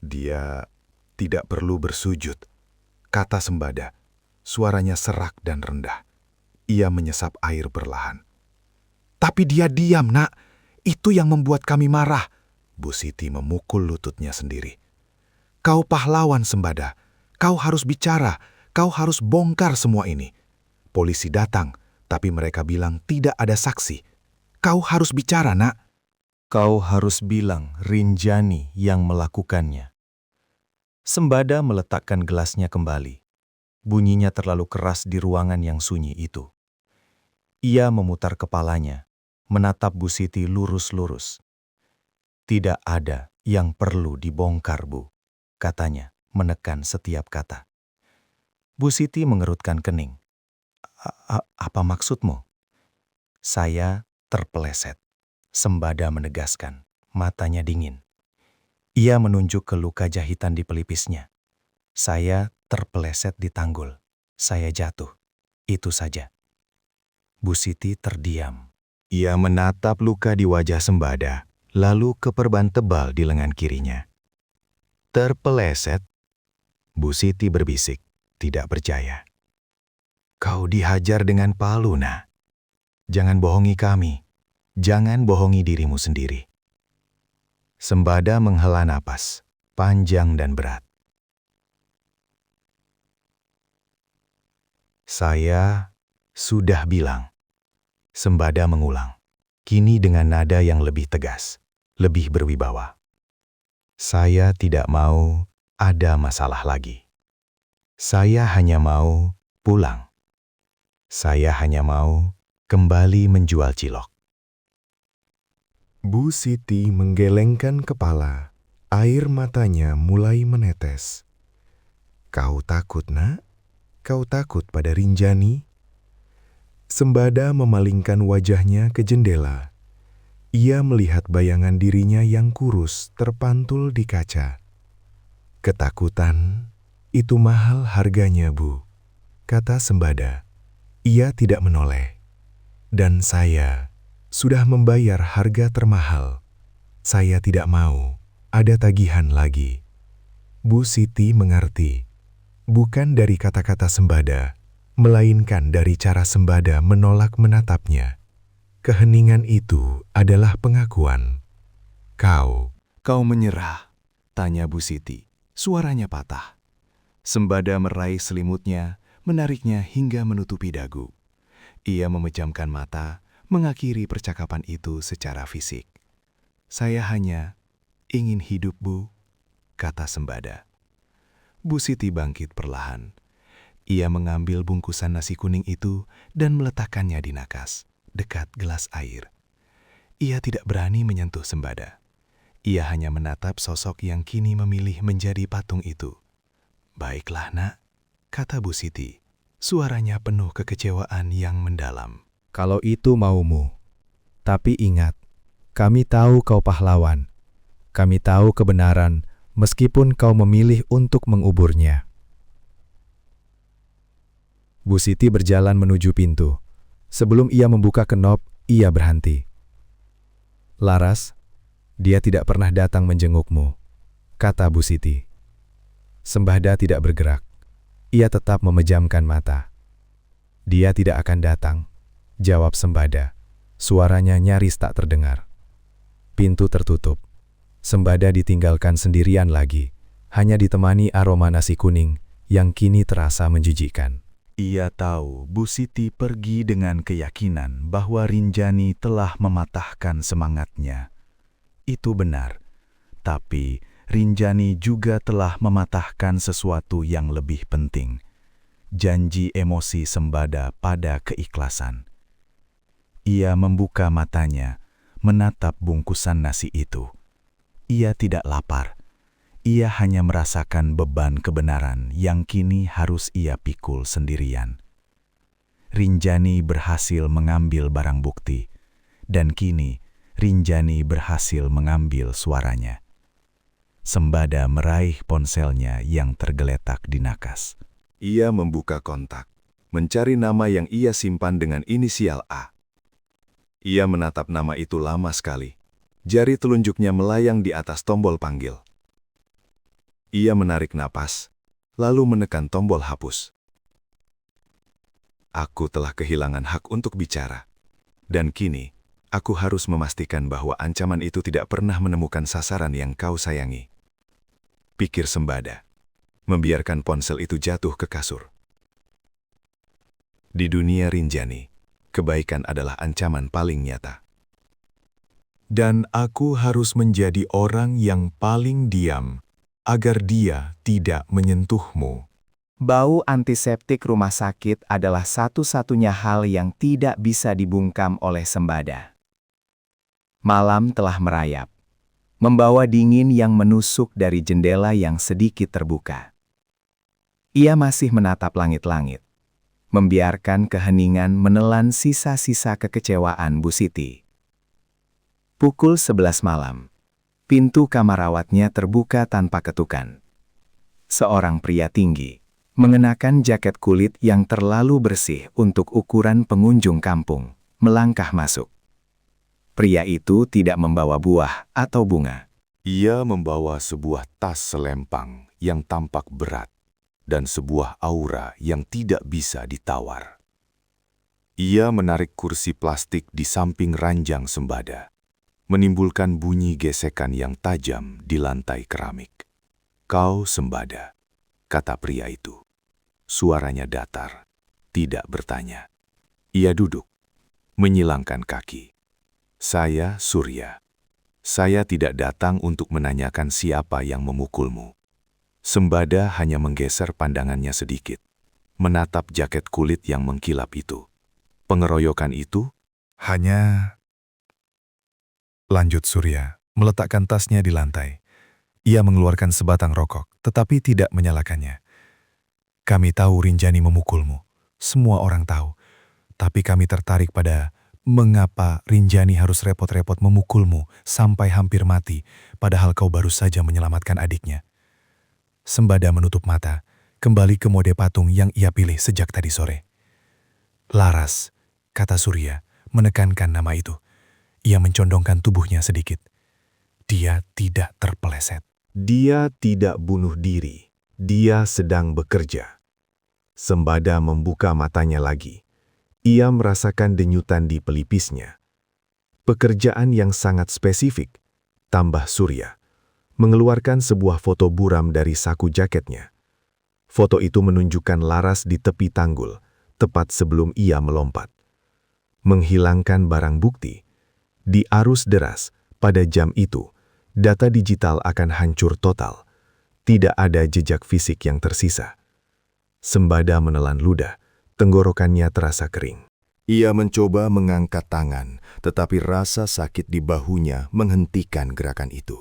"Dia tidak perlu bersujud," kata Sembada. Suaranya serak dan rendah. Ia menyesap air perlahan. "Tapi dia diam, Nak. Itu yang membuat kami marah." Bu Siti memukul lututnya sendiri. "Kau pahlawan, Sembada. Kau harus bicara. Kau harus bongkar semua ini. Polisi datang, tapi mereka bilang tidak ada saksi. Kau harus bicara, Nak." Kau harus bilang Rinjani yang melakukannya. Sembada meletakkan gelasnya kembali. Bunyinya terlalu keras di ruangan yang sunyi itu. Ia memutar kepalanya, menatap Bu Siti lurus-lurus. "Tidak ada yang perlu dibongkar, Bu," katanya, menekan setiap kata. Bu Siti mengerutkan kening. Apa maksudmu?" "Saya terpeleset," Sembada menegaskan, matanya dingin. Ia menunjuk ke luka jahitan di pelipisnya. "Saya terpeleset di tanggul. Saya jatuh. Itu saja." Bu Siti terdiam. Ia menatap luka di wajah Sembada, lalu ke perban tebal di lengan kirinya. "Terpeleset?" Bu Siti berbisik, tidak percaya. "Kau dihajar dengan palu, Nak. Jangan bohongi kami. Jangan bohongi dirimu sendiri." Sembada menghela napas, panjang dan berat. "Saya sudah bilang." Sembada mengulang, kini dengan nada yang lebih tegas, lebih berwibawa. "Saya tidak mau ada masalah lagi. Saya hanya mau pulang. Saya hanya mau kembali menjual cilok." Bu Siti menggelengkan kepala. Air matanya mulai menetes. "Kau takut, Nak? Kau takut pada Rinjani?" Sembada memalingkan wajahnya ke jendela. Ia melihat bayangan dirinya yang kurus terpantul di kaca. "Ketakutan, itu mahal harganya, Bu," kata Sembada. Ia tidak menoleh. "Dan saya sudah membayar harga termahal. Saya tidak mau ada tagihan lagi." Bu Siti mengerti, bukan dari kata-kata Sembada, melainkan dari cara Sembada menolak menatapnya. Keheningan itu adalah pengakuan. Kau menyerah?" tanya Bu Siti. Suaranya patah. Sembada meraih selimutnya, menariknya hingga menutupi dagu. Ia memejamkan mata, mengakhiri percakapan itu secara fisik. "Saya hanya ingin hidup, Bu," kata Sembada. Bu Siti bangkit perlahan. Ia mengambil bungkusan nasi kuning itu dan meletakkannya di nakas, dekat gelas air. Ia tidak berani menyentuh Sembada. Ia hanya menatap sosok yang kini memilih menjadi patung itu. "Baiklah, Nak," kata Bu Siti. Suaranya penuh kekecewaan yang mendalam. "Kalau itu maumu. Tapi ingat, kami tahu kau pahlawan. Kami tahu kebenaran meskipun kau memilih untuk menguburnya." Bu Siti berjalan menuju pintu. Sebelum ia membuka kenop, ia berhenti. "Laras, dia tidak pernah datang menjengukmu," kata Bu Siti. Sembada tidak bergerak. Ia tetap memejamkan mata. "Dia tidak akan datang," jawab Sembada. Suaranya nyaris tak terdengar. Pintu tertutup. Sembada ditinggalkan sendirian lagi, hanya ditemani aroma nasi kuning yang kini terasa menjijikkan. Ia tahu Bu Siti pergi dengan keyakinan bahwa Rinjani telah mematahkan semangatnya. Itu benar, tapi Rinjani juga telah mematahkan sesuatu yang lebih penting, janji emosi Sembada pada keikhlasan. Ia membuka matanya, menatap bungkusan nasi itu. Ia tidak lapar. Ia hanya merasakan beban kebenaran yang kini harus ia pikul sendirian. Rinjani berhasil mengambil barang bukti, dan kini Rinjani berhasil mengambil suaranya. Sembada meraih ponselnya yang tergeletak di nakas. Ia membuka kontak, mencari nama yang ia simpan dengan inisial A. Ia menatap nama itu lama sekali. Jari telunjuknya melayang di atas tombol panggil. Ia menarik napas, lalu menekan tombol hapus. Aku telah kehilangan hak untuk bicara. Dan kini, aku harus memastikan bahwa ancaman itu tidak pernah menemukan sasaran yang kau sayangi. Pikir Sembada, membiarkan ponsel itu jatuh ke kasur. Di dunia Rinjani, kebaikan adalah ancaman paling nyata. Dan aku harus menjadi orang yang paling diam, agar dia tidak menyentuhmu. Bau antiseptik rumah sakit adalah satu-satunya hal yang tidak bisa dibungkam oleh Sembada. Malam telah merayap, membawa dingin yang menusuk dari jendela yang sedikit terbuka. Ia masih menatap langit-langit, membiarkan keheningan menelan sisa-sisa kekecewaan Bu Siti. Pukul 11 malam, pintu kamar rawatnya terbuka tanpa ketukan. Seorang pria tinggi, mengenakan jaket kulit yang terlalu bersih untuk ukuran pengunjung kampung, melangkah masuk. Pria itu tidak membawa buah atau bunga. Ia membawa sebuah tas selempang yang tampak berat dan sebuah aura yang tidak bisa ditawar. Ia menarik kursi plastik di samping ranjang Sembada, menimbulkan bunyi gesekan yang tajam di lantai keramik. "Kau Sembada," kata pria itu. Suaranya datar, tidak bertanya. Ia duduk, menyilangkan kaki. "Saya Surya. Saya tidak datang untuk menanyakan siapa yang memukulmu." Sembada hanya menggeser pandangannya sedikit, menatap jaket kulit yang mengkilap itu. Pengeroyokan itu Hanya... Lanjut Surya, meletakkan tasnya di lantai. Ia mengeluarkan sebatang rokok, tetapi tidak menyalakannya. "Kami tahu Rinjani memukulmu. Semua orang tahu. Tapi kami tertarik pada mengapa Rinjani harus repot-repot memukulmu sampai hampir mati, padahal kau baru saja menyelamatkan adiknya." Sembada menutup mata, kembali ke mode patung yang ia pilih sejak tadi sore. "Laras," kata Surya, menekankan nama itu. Ia mencondongkan tubuhnya sedikit. Dia tidak terpeleset. Dia tidak bunuh diri. Dia sedang bekerja. Sembada membuka matanya lagi. Ia merasakan denyutan di pelipisnya. Pekerjaan yang sangat spesifik, tambah Surya, mengeluarkan sebuah foto buram dari saku jaketnya. Foto itu menunjukkan Laras di tepi tanggul, tepat sebelum ia melompat. Menghilangkan barang bukti. Di arus deras, pada jam itu, data digital akan hancur total. Tidak ada jejak fisik yang tersisa. Sembada menelan ludah, tenggorokannya terasa kering. ia mencoba mengangkat tangan, tetapi rasa sakit di bahunya menghentikan gerakan itu.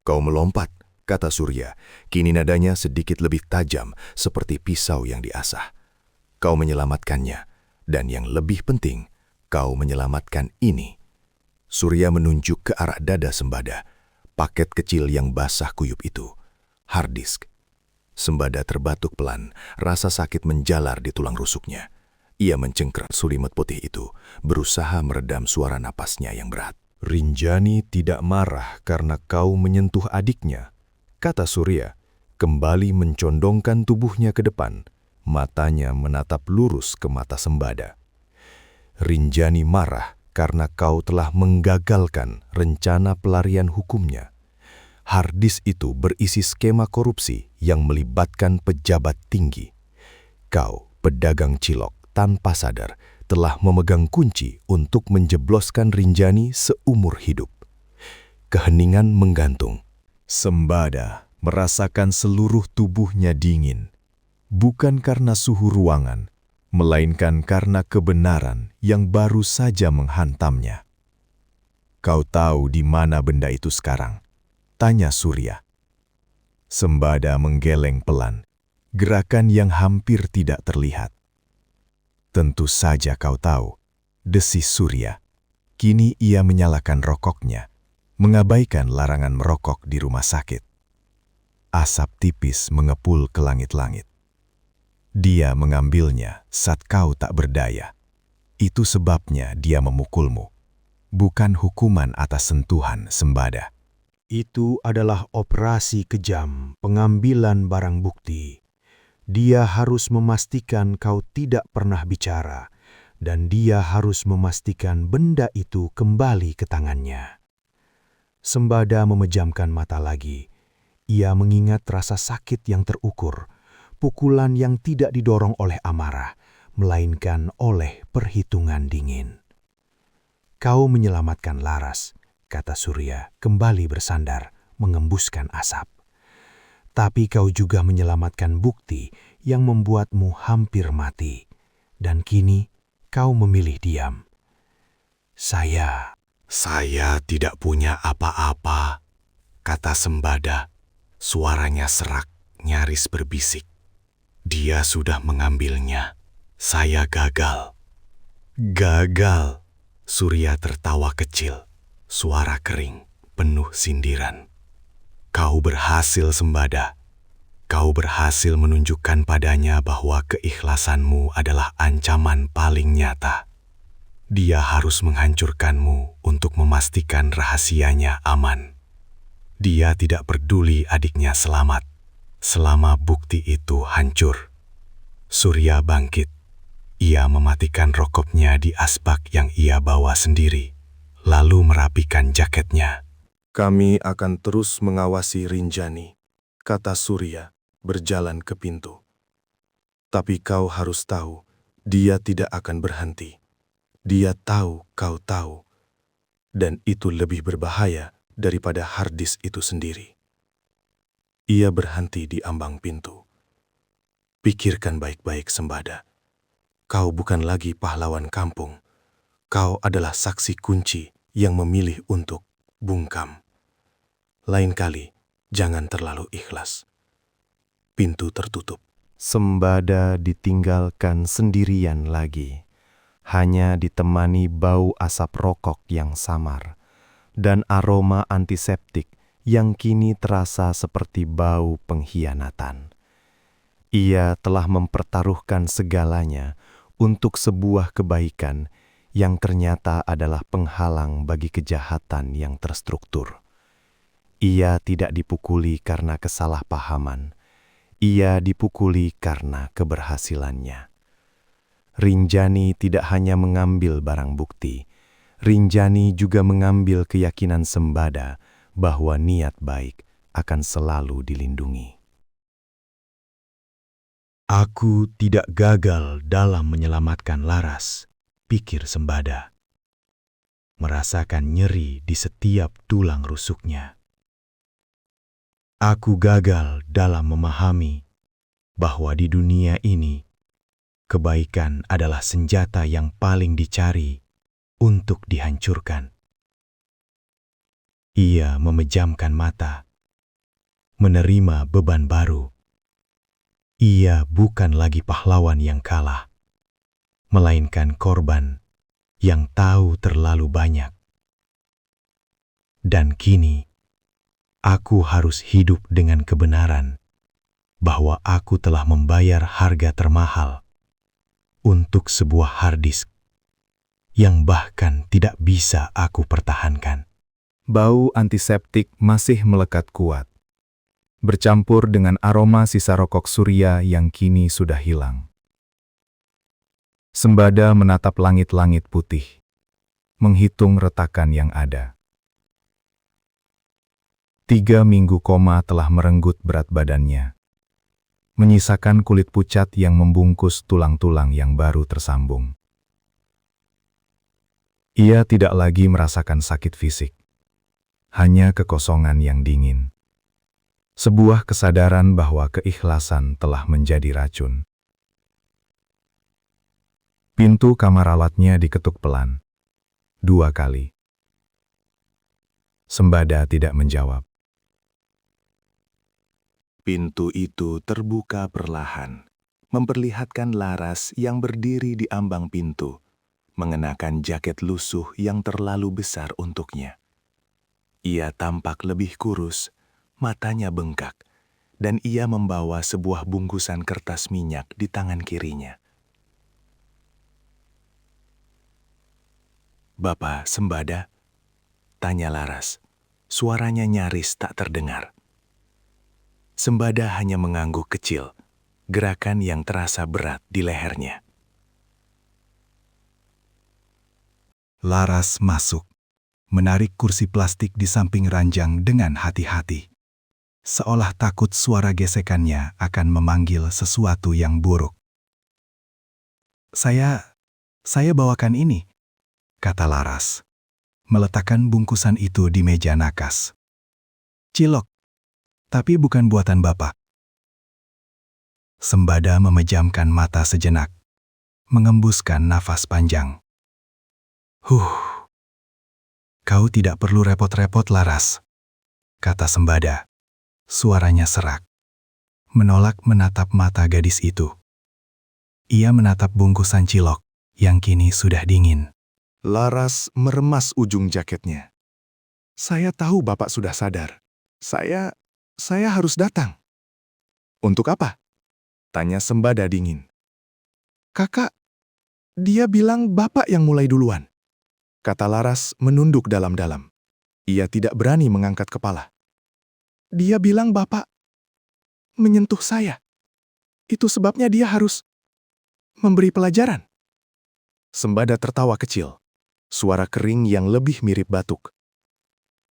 "Kau melompat," kata Surya. Kini nadanya sedikit lebih tajam, seperti pisau yang diasah. "Kau menyelamatkannya, dan yang lebih penting, kau menyelamatkan ini." Surya menunjuk ke arah dada Sembada, paket kecil yang basah kuyup itu, hard disk. Sembada terbatuk pelan, rasa sakit menjalar di tulang rusuknya. Ia mencengkeram sulimut putih itu, berusaha meredam suara napasnya yang berat. "Rinjani tidak marah karena kau menyentuh adiknya," kata Surya, kembali mencondongkan tubuhnya ke depan, matanya menatap lurus ke mata Sembada. "Rinjani marah karena kau telah menggagalkan rencana pelarian hukumnya. Harddisk itu berisi skema korupsi yang melibatkan pejabat tinggi. Kau, pedagang cilok, tanpa sadar telah memegang kunci untuk menjebloskan Rinjani seumur hidup." Keheningan menggantung. Sembada merasakan seluruh tubuhnya dingin, bukan karena suhu ruangan, melainkan karena kebenaran yang baru saja menghantamnya. "Kau tahu di mana benda itu sekarang?" tanya Surya. Sembada menggeleng pelan, gerakan yang hampir tidak terlihat. "Tentu saja kau tahu," desis Surya. Kini ia menyalakan rokoknya, mengabaikan larangan merokok di rumah sakit. Asap tipis mengepul ke langit-langit. "Dia mengambilnya saat kau tak berdaya. Itu sebabnya dia memukulmu. Bukan hukuman atas sentuhan, Sembada. Itu adalah operasi kejam pengambilan barang bukti. Dia harus memastikan kau tidak pernah bicara, dan dia harus memastikan benda itu kembali ke tangannya." Sembada memejamkan mata lagi. Ia mengingat rasa sakit yang terukur, pukulan yang tidak didorong oleh amarah, melainkan oleh perhitungan dingin. "Kau menyelamatkan Laras," kata Surya, kembali bersandar, mengembuskan asap. "Tapi kau juga menyelamatkan bukti yang membuatmu hampir mati, dan kini kau memilih diam. Saya tidak punya apa-apa, kata Sembada. Suaranya serak, nyaris berbisik. Dia sudah mengambilnya. Saya gagal. Gagal. Surya tertawa kecil. Suara kering, penuh sindiran. Kau berhasil, Sembada. Kau berhasil menunjukkan padanya bahwa keikhlasanmu adalah ancaman paling nyata. Dia harus menghancurkanmu untuk memastikan rahasianya aman. Dia tidak peduli adiknya selamat, selama bukti itu hancur. Surya bangkit. Ia mematikan rokoknya di asbak yang ia bawa sendiri, lalu merapikan jaketnya. Kami akan terus mengawasi Rinjani, kata Surya, berjalan ke pintu. Tapi kau harus tahu, dia tidak akan berhenti. Dia tahu kau tahu, dan itu lebih berbahaya daripada harddisk itu sendiri. Ia berhenti di ambang pintu. Pikirkan baik-baik, Sembada. Kau bukan lagi pahlawan kampung. Kau adalah saksi kunci yang memilih untuk bungkam. Lain kali, jangan terlalu ikhlas. Pintu tertutup. Sembada ditinggalkan sendirian lagi. Hanya ditemani bau asap rokok yang samar dan aroma antiseptik yang kini terasa seperti bau pengkhianatan. Ia telah mempertaruhkan segalanya untuk sebuah kebaikan yang ternyata adalah penghalang bagi kejahatan yang terstruktur. Ia tidak dipukuli karena kesalahpahaman. Ia dipukuli karena keberhasilannya. Rinjani tidak hanya mengambil barang bukti, Rinjani juga mengambil keyakinan Sembada bahwa niat baik akan selalu dilindungi. Aku tidak gagal dalam menyelamatkan Laras, pikir Sembada. Merasakan nyeri di setiap tulang rusuknya. Aku gagal dalam memahami bahwa di dunia ini, kebaikan adalah senjata yang paling dicari untuk dihancurkan. Ia memejamkan mata, menerima beban baru. Ia bukan lagi pahlawan yang kalah, melainkan korban yang tahu terlalu banyak. Dan kini, aku harus hidup dengan kebenaran bahwa aku telah membayar harga termahal untuk sebuah harddisk yang bahkan tidak bisa aku pertahankan. Bau antiseptik masih melekat kuat, bercampur dengan aroma sisa rokok Surya yang kini sudah hilang. Sembada menatap langit-langit putih, menghitung retakan yang ada. 3 minggu koma telah merenggut berat badannya, menyisakan kulit pucat yang membungkus tulang-tulang yang baru tersambung. Ia tidak lagi merasakan sakit fisik, hanya kekosongan yang dingin. Sebuah kesadaran bahwa keikhlasan telah menjadi racun. Pintu kamar rawatnya diketuk pelan, 2 kali. Sembada tidak menjawab. Pintu itu terbuka perlahan, memperlihatkan Laras yang berdiri di ambang pintu, mengenakan jaket lusuh yang terlalu besar untuknya. Ia tampak lebih kurus, matanya bengkak, dan ia membawa sebuah bungkusan kertas minyak di tangan kirinya. "Bapak Sembada?" tanya Laras. Suaranya nyaris tak terdengar. Sembada hanya mengangguk kecil, gerakan yang terasa berat di lehernya. Laras masuk, menarik kursi plastik di samping ranjang dengan hati-hati. Seolah takut suara gesekannya akan memanggil sesuatu yang buruk. Saya bawakan ini, kata Laras, meletakkan bungkusan itu di meja nakas. Cilok, tapi bukan buatan Bapak. Sembada memejamkan mata sejenak, mengembuskan nafas panjang. Kau tidak perlu repot-repot, Laras, kata Sembada. Suaranya serak, menolak menatap mata gadis itu. Ia menatap bungkusan cilok yang kini sudah dingin. Laras meremas ujung jaketnya. Saya tahu Bapak sudah sadar. Saya harus datang. Untuk apa? Tanya Sembada dingin. Kakak, dia bilang Bapak yang mulai duluan. Kata Laras menunduk dalam-dalam. Ia tidak berani mengangkat kepala. Dia bilang Bapak menyentuh saya. Itu sebabnya dia harus memberi pelajaran. Sembada tertawa kecil. Suara kering yang lebih mirip batuk.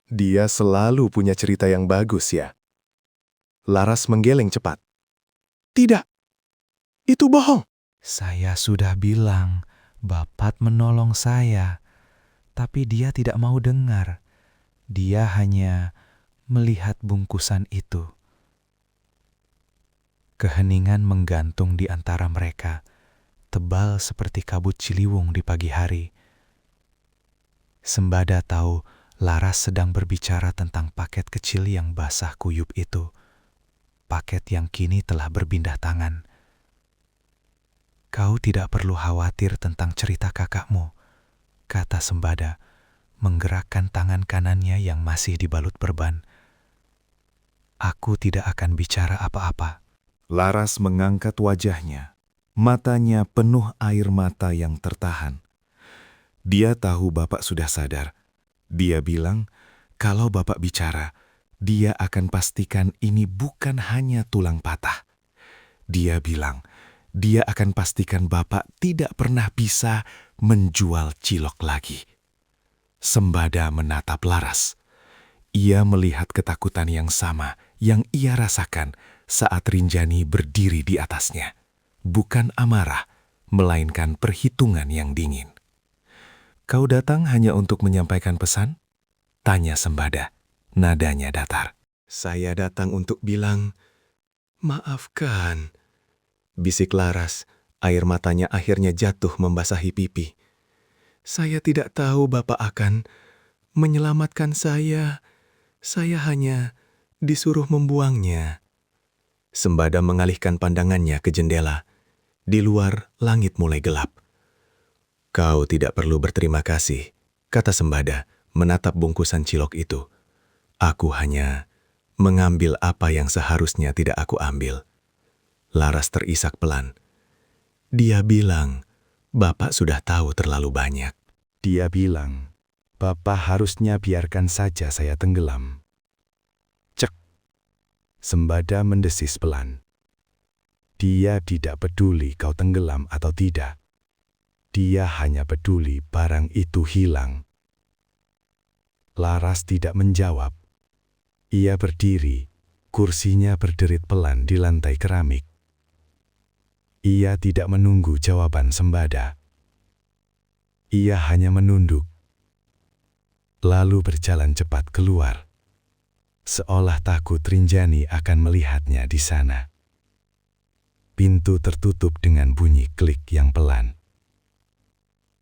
Dia selalu punya cerita yang bagus ya. Laras menggeleng cepat. Tidak, itu bohong. Saya sudah bilang, Bapak menolong saya. Tapi dia tidak mau dengar. Dia hanya melihat bungkusan itu. Keheningan menggantung di antara mereka, tebal seperti kabut ciliwung di pagi hari. Sembada tahu Laras sedang berbicara tentang paket kecil yang basah kuyup itu. Paket yang kini telah berpindah tangan. Kau tidak perlu khawatir tentang cerita kakakmu, kata Sembada, menggerakkan tangan kanannya yang masih dibalut perban. Aku tidak akan bicara apa-apa. Laras mengangkat wajahnya. Matanya penuh air mata yang tertahan. Dia tahu Bapak sudah sadar. Dia bilang, kalau Bapak bicara, dia akan pastikan ini bukan hanya tulang patah. Dia bilang, dia akan pastikan Bapak tidak pernah bisa menjual cilok lagi. Sembada menatap Laras. Ia melihat ketakutan yang sama yang ia rasakan saat Rinjani berdiri di atasnya. Bukan amarah, melainkan perhitungan yang dingin. Kau datang hanya untuk menyampaikan pesan? Tanya Sembada, nadanya datar. Saya datang untuk bilang, maafkan. Bisik Laras, air matanya akhirnya jatuh membasahi pipi. Saya tidak tahu Bapak akan menyelamatkan saya. Saya hanya disuruh membuangnya. Sembada mengalihkan pandangannya ke jendela. Di luar, langit mulai gelap. Kau tidak perlu berterima kasih, kata Sembada, menatap bungkusan cilok itu. Aku hanya mengambil apa yang seharusnya tidak aku ambil. Laras terisak pelan. Dia bilang, Bapak sudah tahu terlalu banyak. Dia bilang, Bapak harusnya biarkan saja saya tenggelam. Cek. Sembada mendesis pelan. Dia tidak peduli kau tenggelam atau tidak. Dia hanya peduli barang itu hilang. Laras tidak menjawab. Ia berdiri, kursinya berderit pelan di lantai keramik. Ia tidak menunggu jawaban Sembada. Ia hanya menunduk, lalu berjalan cepat keluar, seolah takut Rinjani akan melihatnya di sana. Pintu tertutup dengan bunyi klik yang pelan.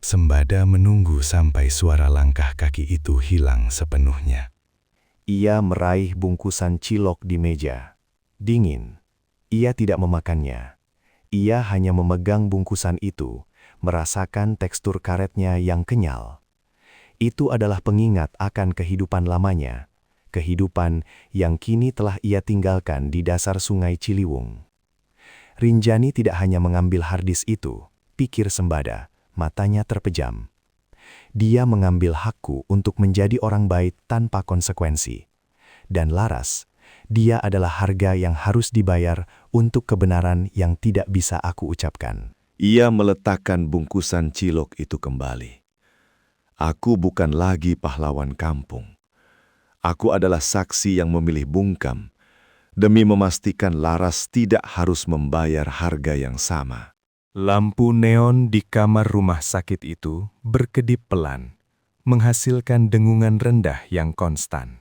Sembada menunggu sampai suara langkah kaki itu hilang sepenuhnya. Ia meraih bungkusan cilok di meja. Dingin. Ia tidak memakannya. Ia hanya memegang bungkusan itu, merasakan tekstur karetnya yang kenyal. Itu adalah pengingat akan kehidupan lamanya, kehidupan yang kini telah ia tinggalkan di dasar sungai Ciliwung. Rinjani tidak hanya mengambil harddisk itu, pikir Sembada, matanya terpejam. Dia mengambil hakku untuk menjadi orang baik tanpa konsekuensi. Dan Laras, dia adalah harga yang harus dibayar untuk kebenaran yang tidak bisa aku ucapkan. Ia meletakkan bungkusan cilok itu kembali. Aku bukan lagi pahlawan kampung. Aku adalah saksi yang memilih bungkam demi memastikan Laras tidak harus membayar harga yang sama. Lampu neon di kamar rumah sakit itu berkedip pelan, menghasilkan dengungan rendah yang konstan.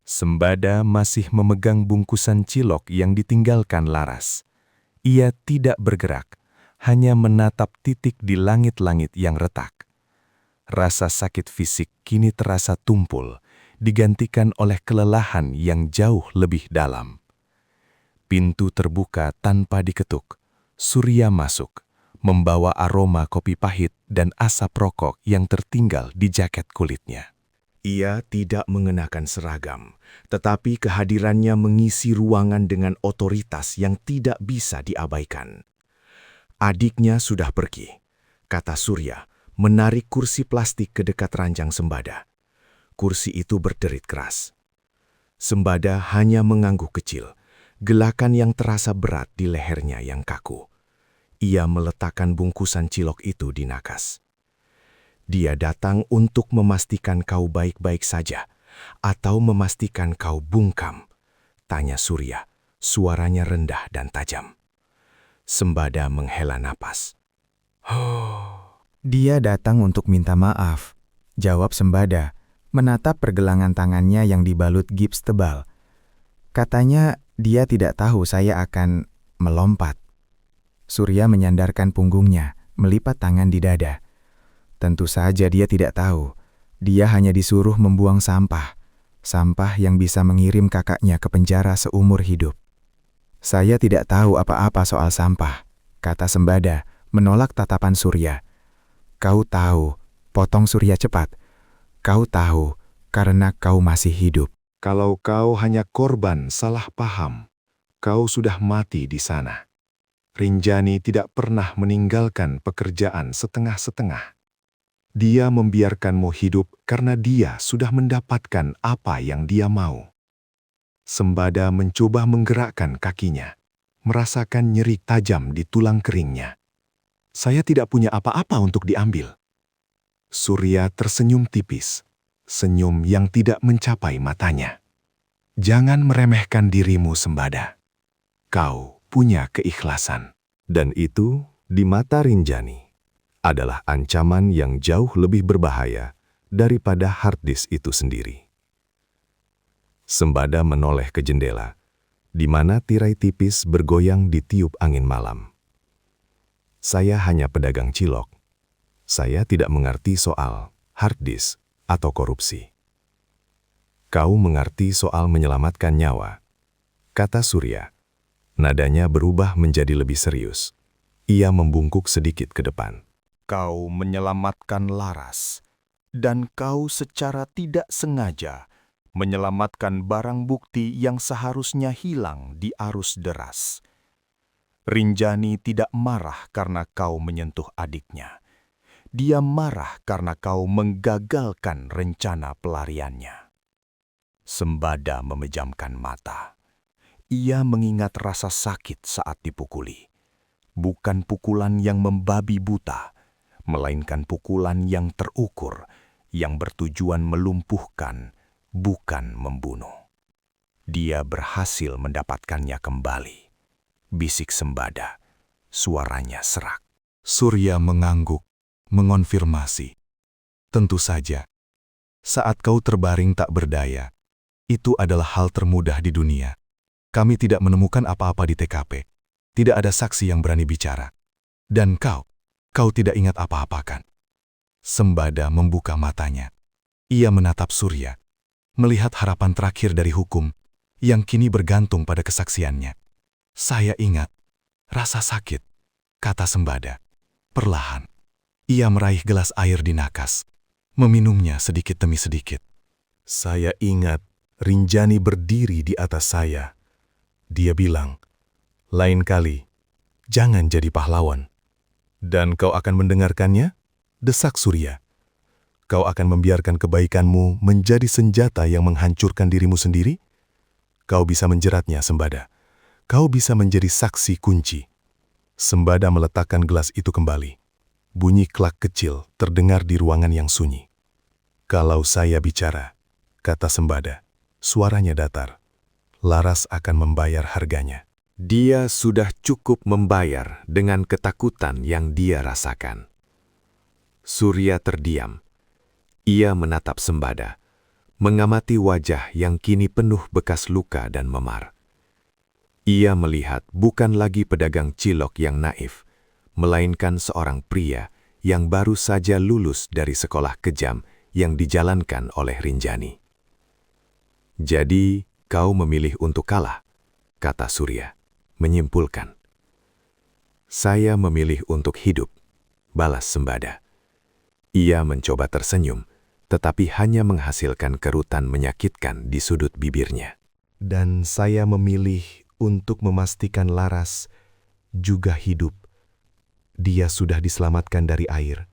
Sembada masih memegang bungkusan cilok yang ditinggalkan Laras. Ia tidak bergerak, hanya menatap titik di langit-langit yang retak. Rasa sakit fisik kini terasa tumpul, digantikan oleh kelelahan yang jauh lebih dalam. Pintu terbuka tanpa diketuk. Surya masuk, membawa aroma kopi pahit dan asap rokok yang tertinggal di jaket kulitnya. Ia tidak mengenakan seragam, tetapi kehadirannya mengisi ruangan dengan otoritas yang tidak bisa diabaikan. Adiknya sudah pergi, kata Surya, menarik kursi plastik ke dekat ranjang Sembada. Kursi itu berderit keras. Sembada hanya mengangguk kecil, gelakan yang terasa berat di lehernya yang kaku. Ia meletakkan bungkusan cilok itu di nakas. Dia datang untuk memastikan kau baik-baik saja, atau memastikan kau bungkam, tanya Surya, suaranya rendah dan tajam. Sembada menghela napas. Dia datang untuk minta maaf, jawab Sembada, menatap pergelangan tangannya yang dibalut gips tebal. Katanya dia tidak tahu saya akan melompat. Surya menyandarkan punggungnya, melipat tangan di dada. Tentu saja dia tidak tahu. Dia hanya disuruh membuang sampah. Sampah yang bisa mengirim kakaknya ke penjara seumur hidup. Saya tidak tahu apa-apa soal sampah, kata Sembada, menolak tatapan Surya. Kau tahu, potong Surya cepat. Kau tahu, karena kau masih hidup. Kalau kau hanya korban salah paham, kau sudah mati di sana. Rinjani tidak pernah meninggalkan pekerjaan setengah-setengah. Dia membiarkanmu hidup karena dia sudah mendapatkan apa yang dia mau. Sembada mencoba menggerakkan kakinya, merasakan nyeri tajam di tulang keringnya. Saya tidak punya apa-apa untuk diambil. Surya tersenyum tipis, senyum yang tidak mencapai matanya. Jangan meremehkan dirimu, Sembada. Kau punya keikhlasan. Dan itu, di mata Rinjani, adalah ancaman yang jauh lebih berbahaya daripada harddisk itu sendiri. Sembada menoleh ke jendela, di mana tirai tipis bergoyang ditiup angin malam. Saya hanya pedagang cilok. Saya tidak mengerti soal harddisk atau korupsi. Kau mengerti soal menyelamatkan nyawa, kata Surya. Nadanya berubah menjadi lebih serius. Ia membungkuk sedikit ke depan. Kau menyelamatkan Laras, dan kau secara tidak sengaja menyelamatkan barang bukti yang seharusnya hilang di arus deras. Rinjani tidak marah karena kau menyentuh adiknya. Dia marah karena kau menggagalkan rencana pelariannya. Sembada memejamkan mata. Ia mengingat rasa sakit saat dipukuli. Bukan pukulan yang membabi buta, melainkan pukulan yang terukur, yang bertujuan melumpuhkan, bukan membunuh. Dia berhasil mendapatkannya kembali. Bisik Sembada, suaranya serak. Surya mengangguk, mengonfirmasi. Tentu saja, saat kau terbaring tak berdaya, itu adalah hal termudah di dunia. Kami tidak menemukan apa-apa di TKP. Tidak ada saksi yang berani bicara. Dan kau tidak ingat apa-apa kan? Sembada membuka matanya. Ia menatap Surya, melihat harapan terakhir dari hukum yang kini bergantung pada kesaksiannya. Saya ingat, rasa sakit, kata Sembada. Perlahan, ia meraih gelas air di nakas, meminumnya sedikit demi sedikit. Saya ingat Rinjani berdiri di atas saya. Dia bilang, lain kali, jangan jadi pahlawan. Dan kau akan mendengarkannya? Desak Surya. Kau akan membiarkan kebaikanmu menjadi senjata yang menghancurkan dirimu sendiri? Kau bisa menjeratnya, Sembada. Kau bisa menjadi saksi kunci. Sembada meletakkan gelas itu kembali. Bunyi klak kecil terdengar di ruangan yang sunyi. Kalau saya bicara, kata Sembada, suaranya datar. Laras akan membayar harganya. Dia sudah cukup membayar dengan ketakutan yang dia rasakan. Surya terdiam. Ia menatap Sembada, mengamati wajah yang kini penuh bekas luka dan memar. Ia melihat bukan lagi pedagang cilok yang naif, melainkan seorang pria yang baru saja lulus dari sekolah kejam yang dijalankan oleh Rinjani. "Jadi, kau memilih untuk kalah," kata Surya, menyimpulkan. "Saya memilih untuk hidup," balas Sembada. Ia mencoba tersenyum, tetapi hanya menghasilkan kerutan menyakitkan di sudut bibirnya. Dan saya memilih untuk memastikan Laras juga hidup. Dia sudah diselamatkan dari air.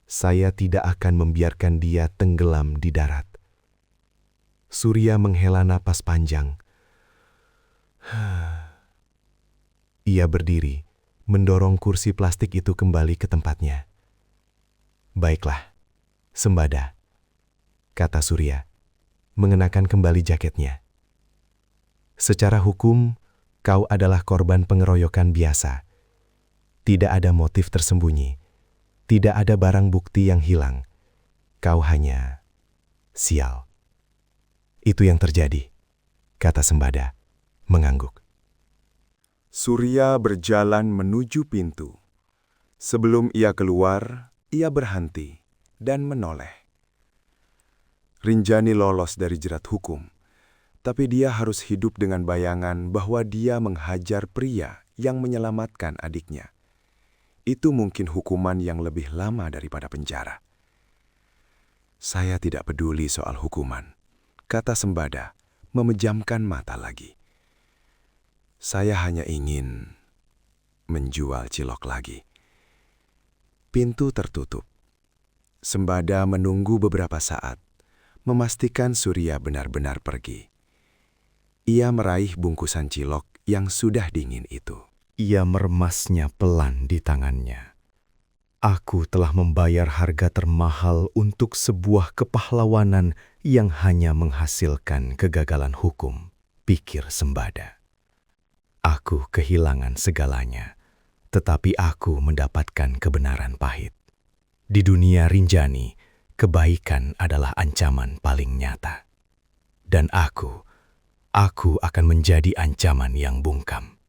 Saya tidak akan membiarkan dia tenggelam di darat. Surya menghela napas panjang. Ia berdiri, mendorong kursi plastik itu kembali ke tempatnya. "Baiklah, Sembada," kata Surya, mengenakan kembali jaketnya. "Secara hukum, kau adalah korban pengeroyokan biasa. Tidak ada motif tersembunyi, tidak ada barang bukti yang hilang. Kau hanya sial." "Itu yang terjadi," kata Sembada, mengangguk. Surya berjalan menuju pintu. Sebelum ia keluar, ia berhenti dan menoleh. Rinjani lolos dari jerat hukum, tapi dia harus hidup dengan bayangan bahwa dia menghajar pria yang menyelamatkan adiknya. Itu mungkin hukuman yang lebih lama daripada penjara. "Saya tidak peduli soal hukuman," kata Sembada, memejamkan mata lagi. "Saya hanya ingin menjual cilok lagi." Pintu tertutup. Sembada menunggu beberapa saat, memastikan Surya benar-benar pergi. Ia meraih bungkusan cilok yang sudah dingin itu. Ia meremasnya pelan di tangannya. "Aku telah membayar harga termahal untuk sebuah kepahlawanan yang hanya menghasilkan kegagalan hukum," pikir Sembada. "Aku kehilangan segalanya, tetapi aku mendapatkan kebenaran pahit. Di dunia Rinjani, kebaikan adalah ancaman paling nyata. Dan aku akan menjadi ancaman yang bungkam."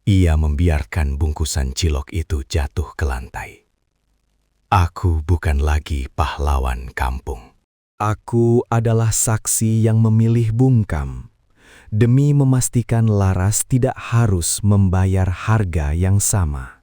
Ia membiarkan bungkusan cilok itu jatuh ke lantai. "Aku bukan lagi pahlawan kampung. Aku adalah saksi yang memilih bungkam, demi memastikan Laras tidak harus membayar harga yang sama."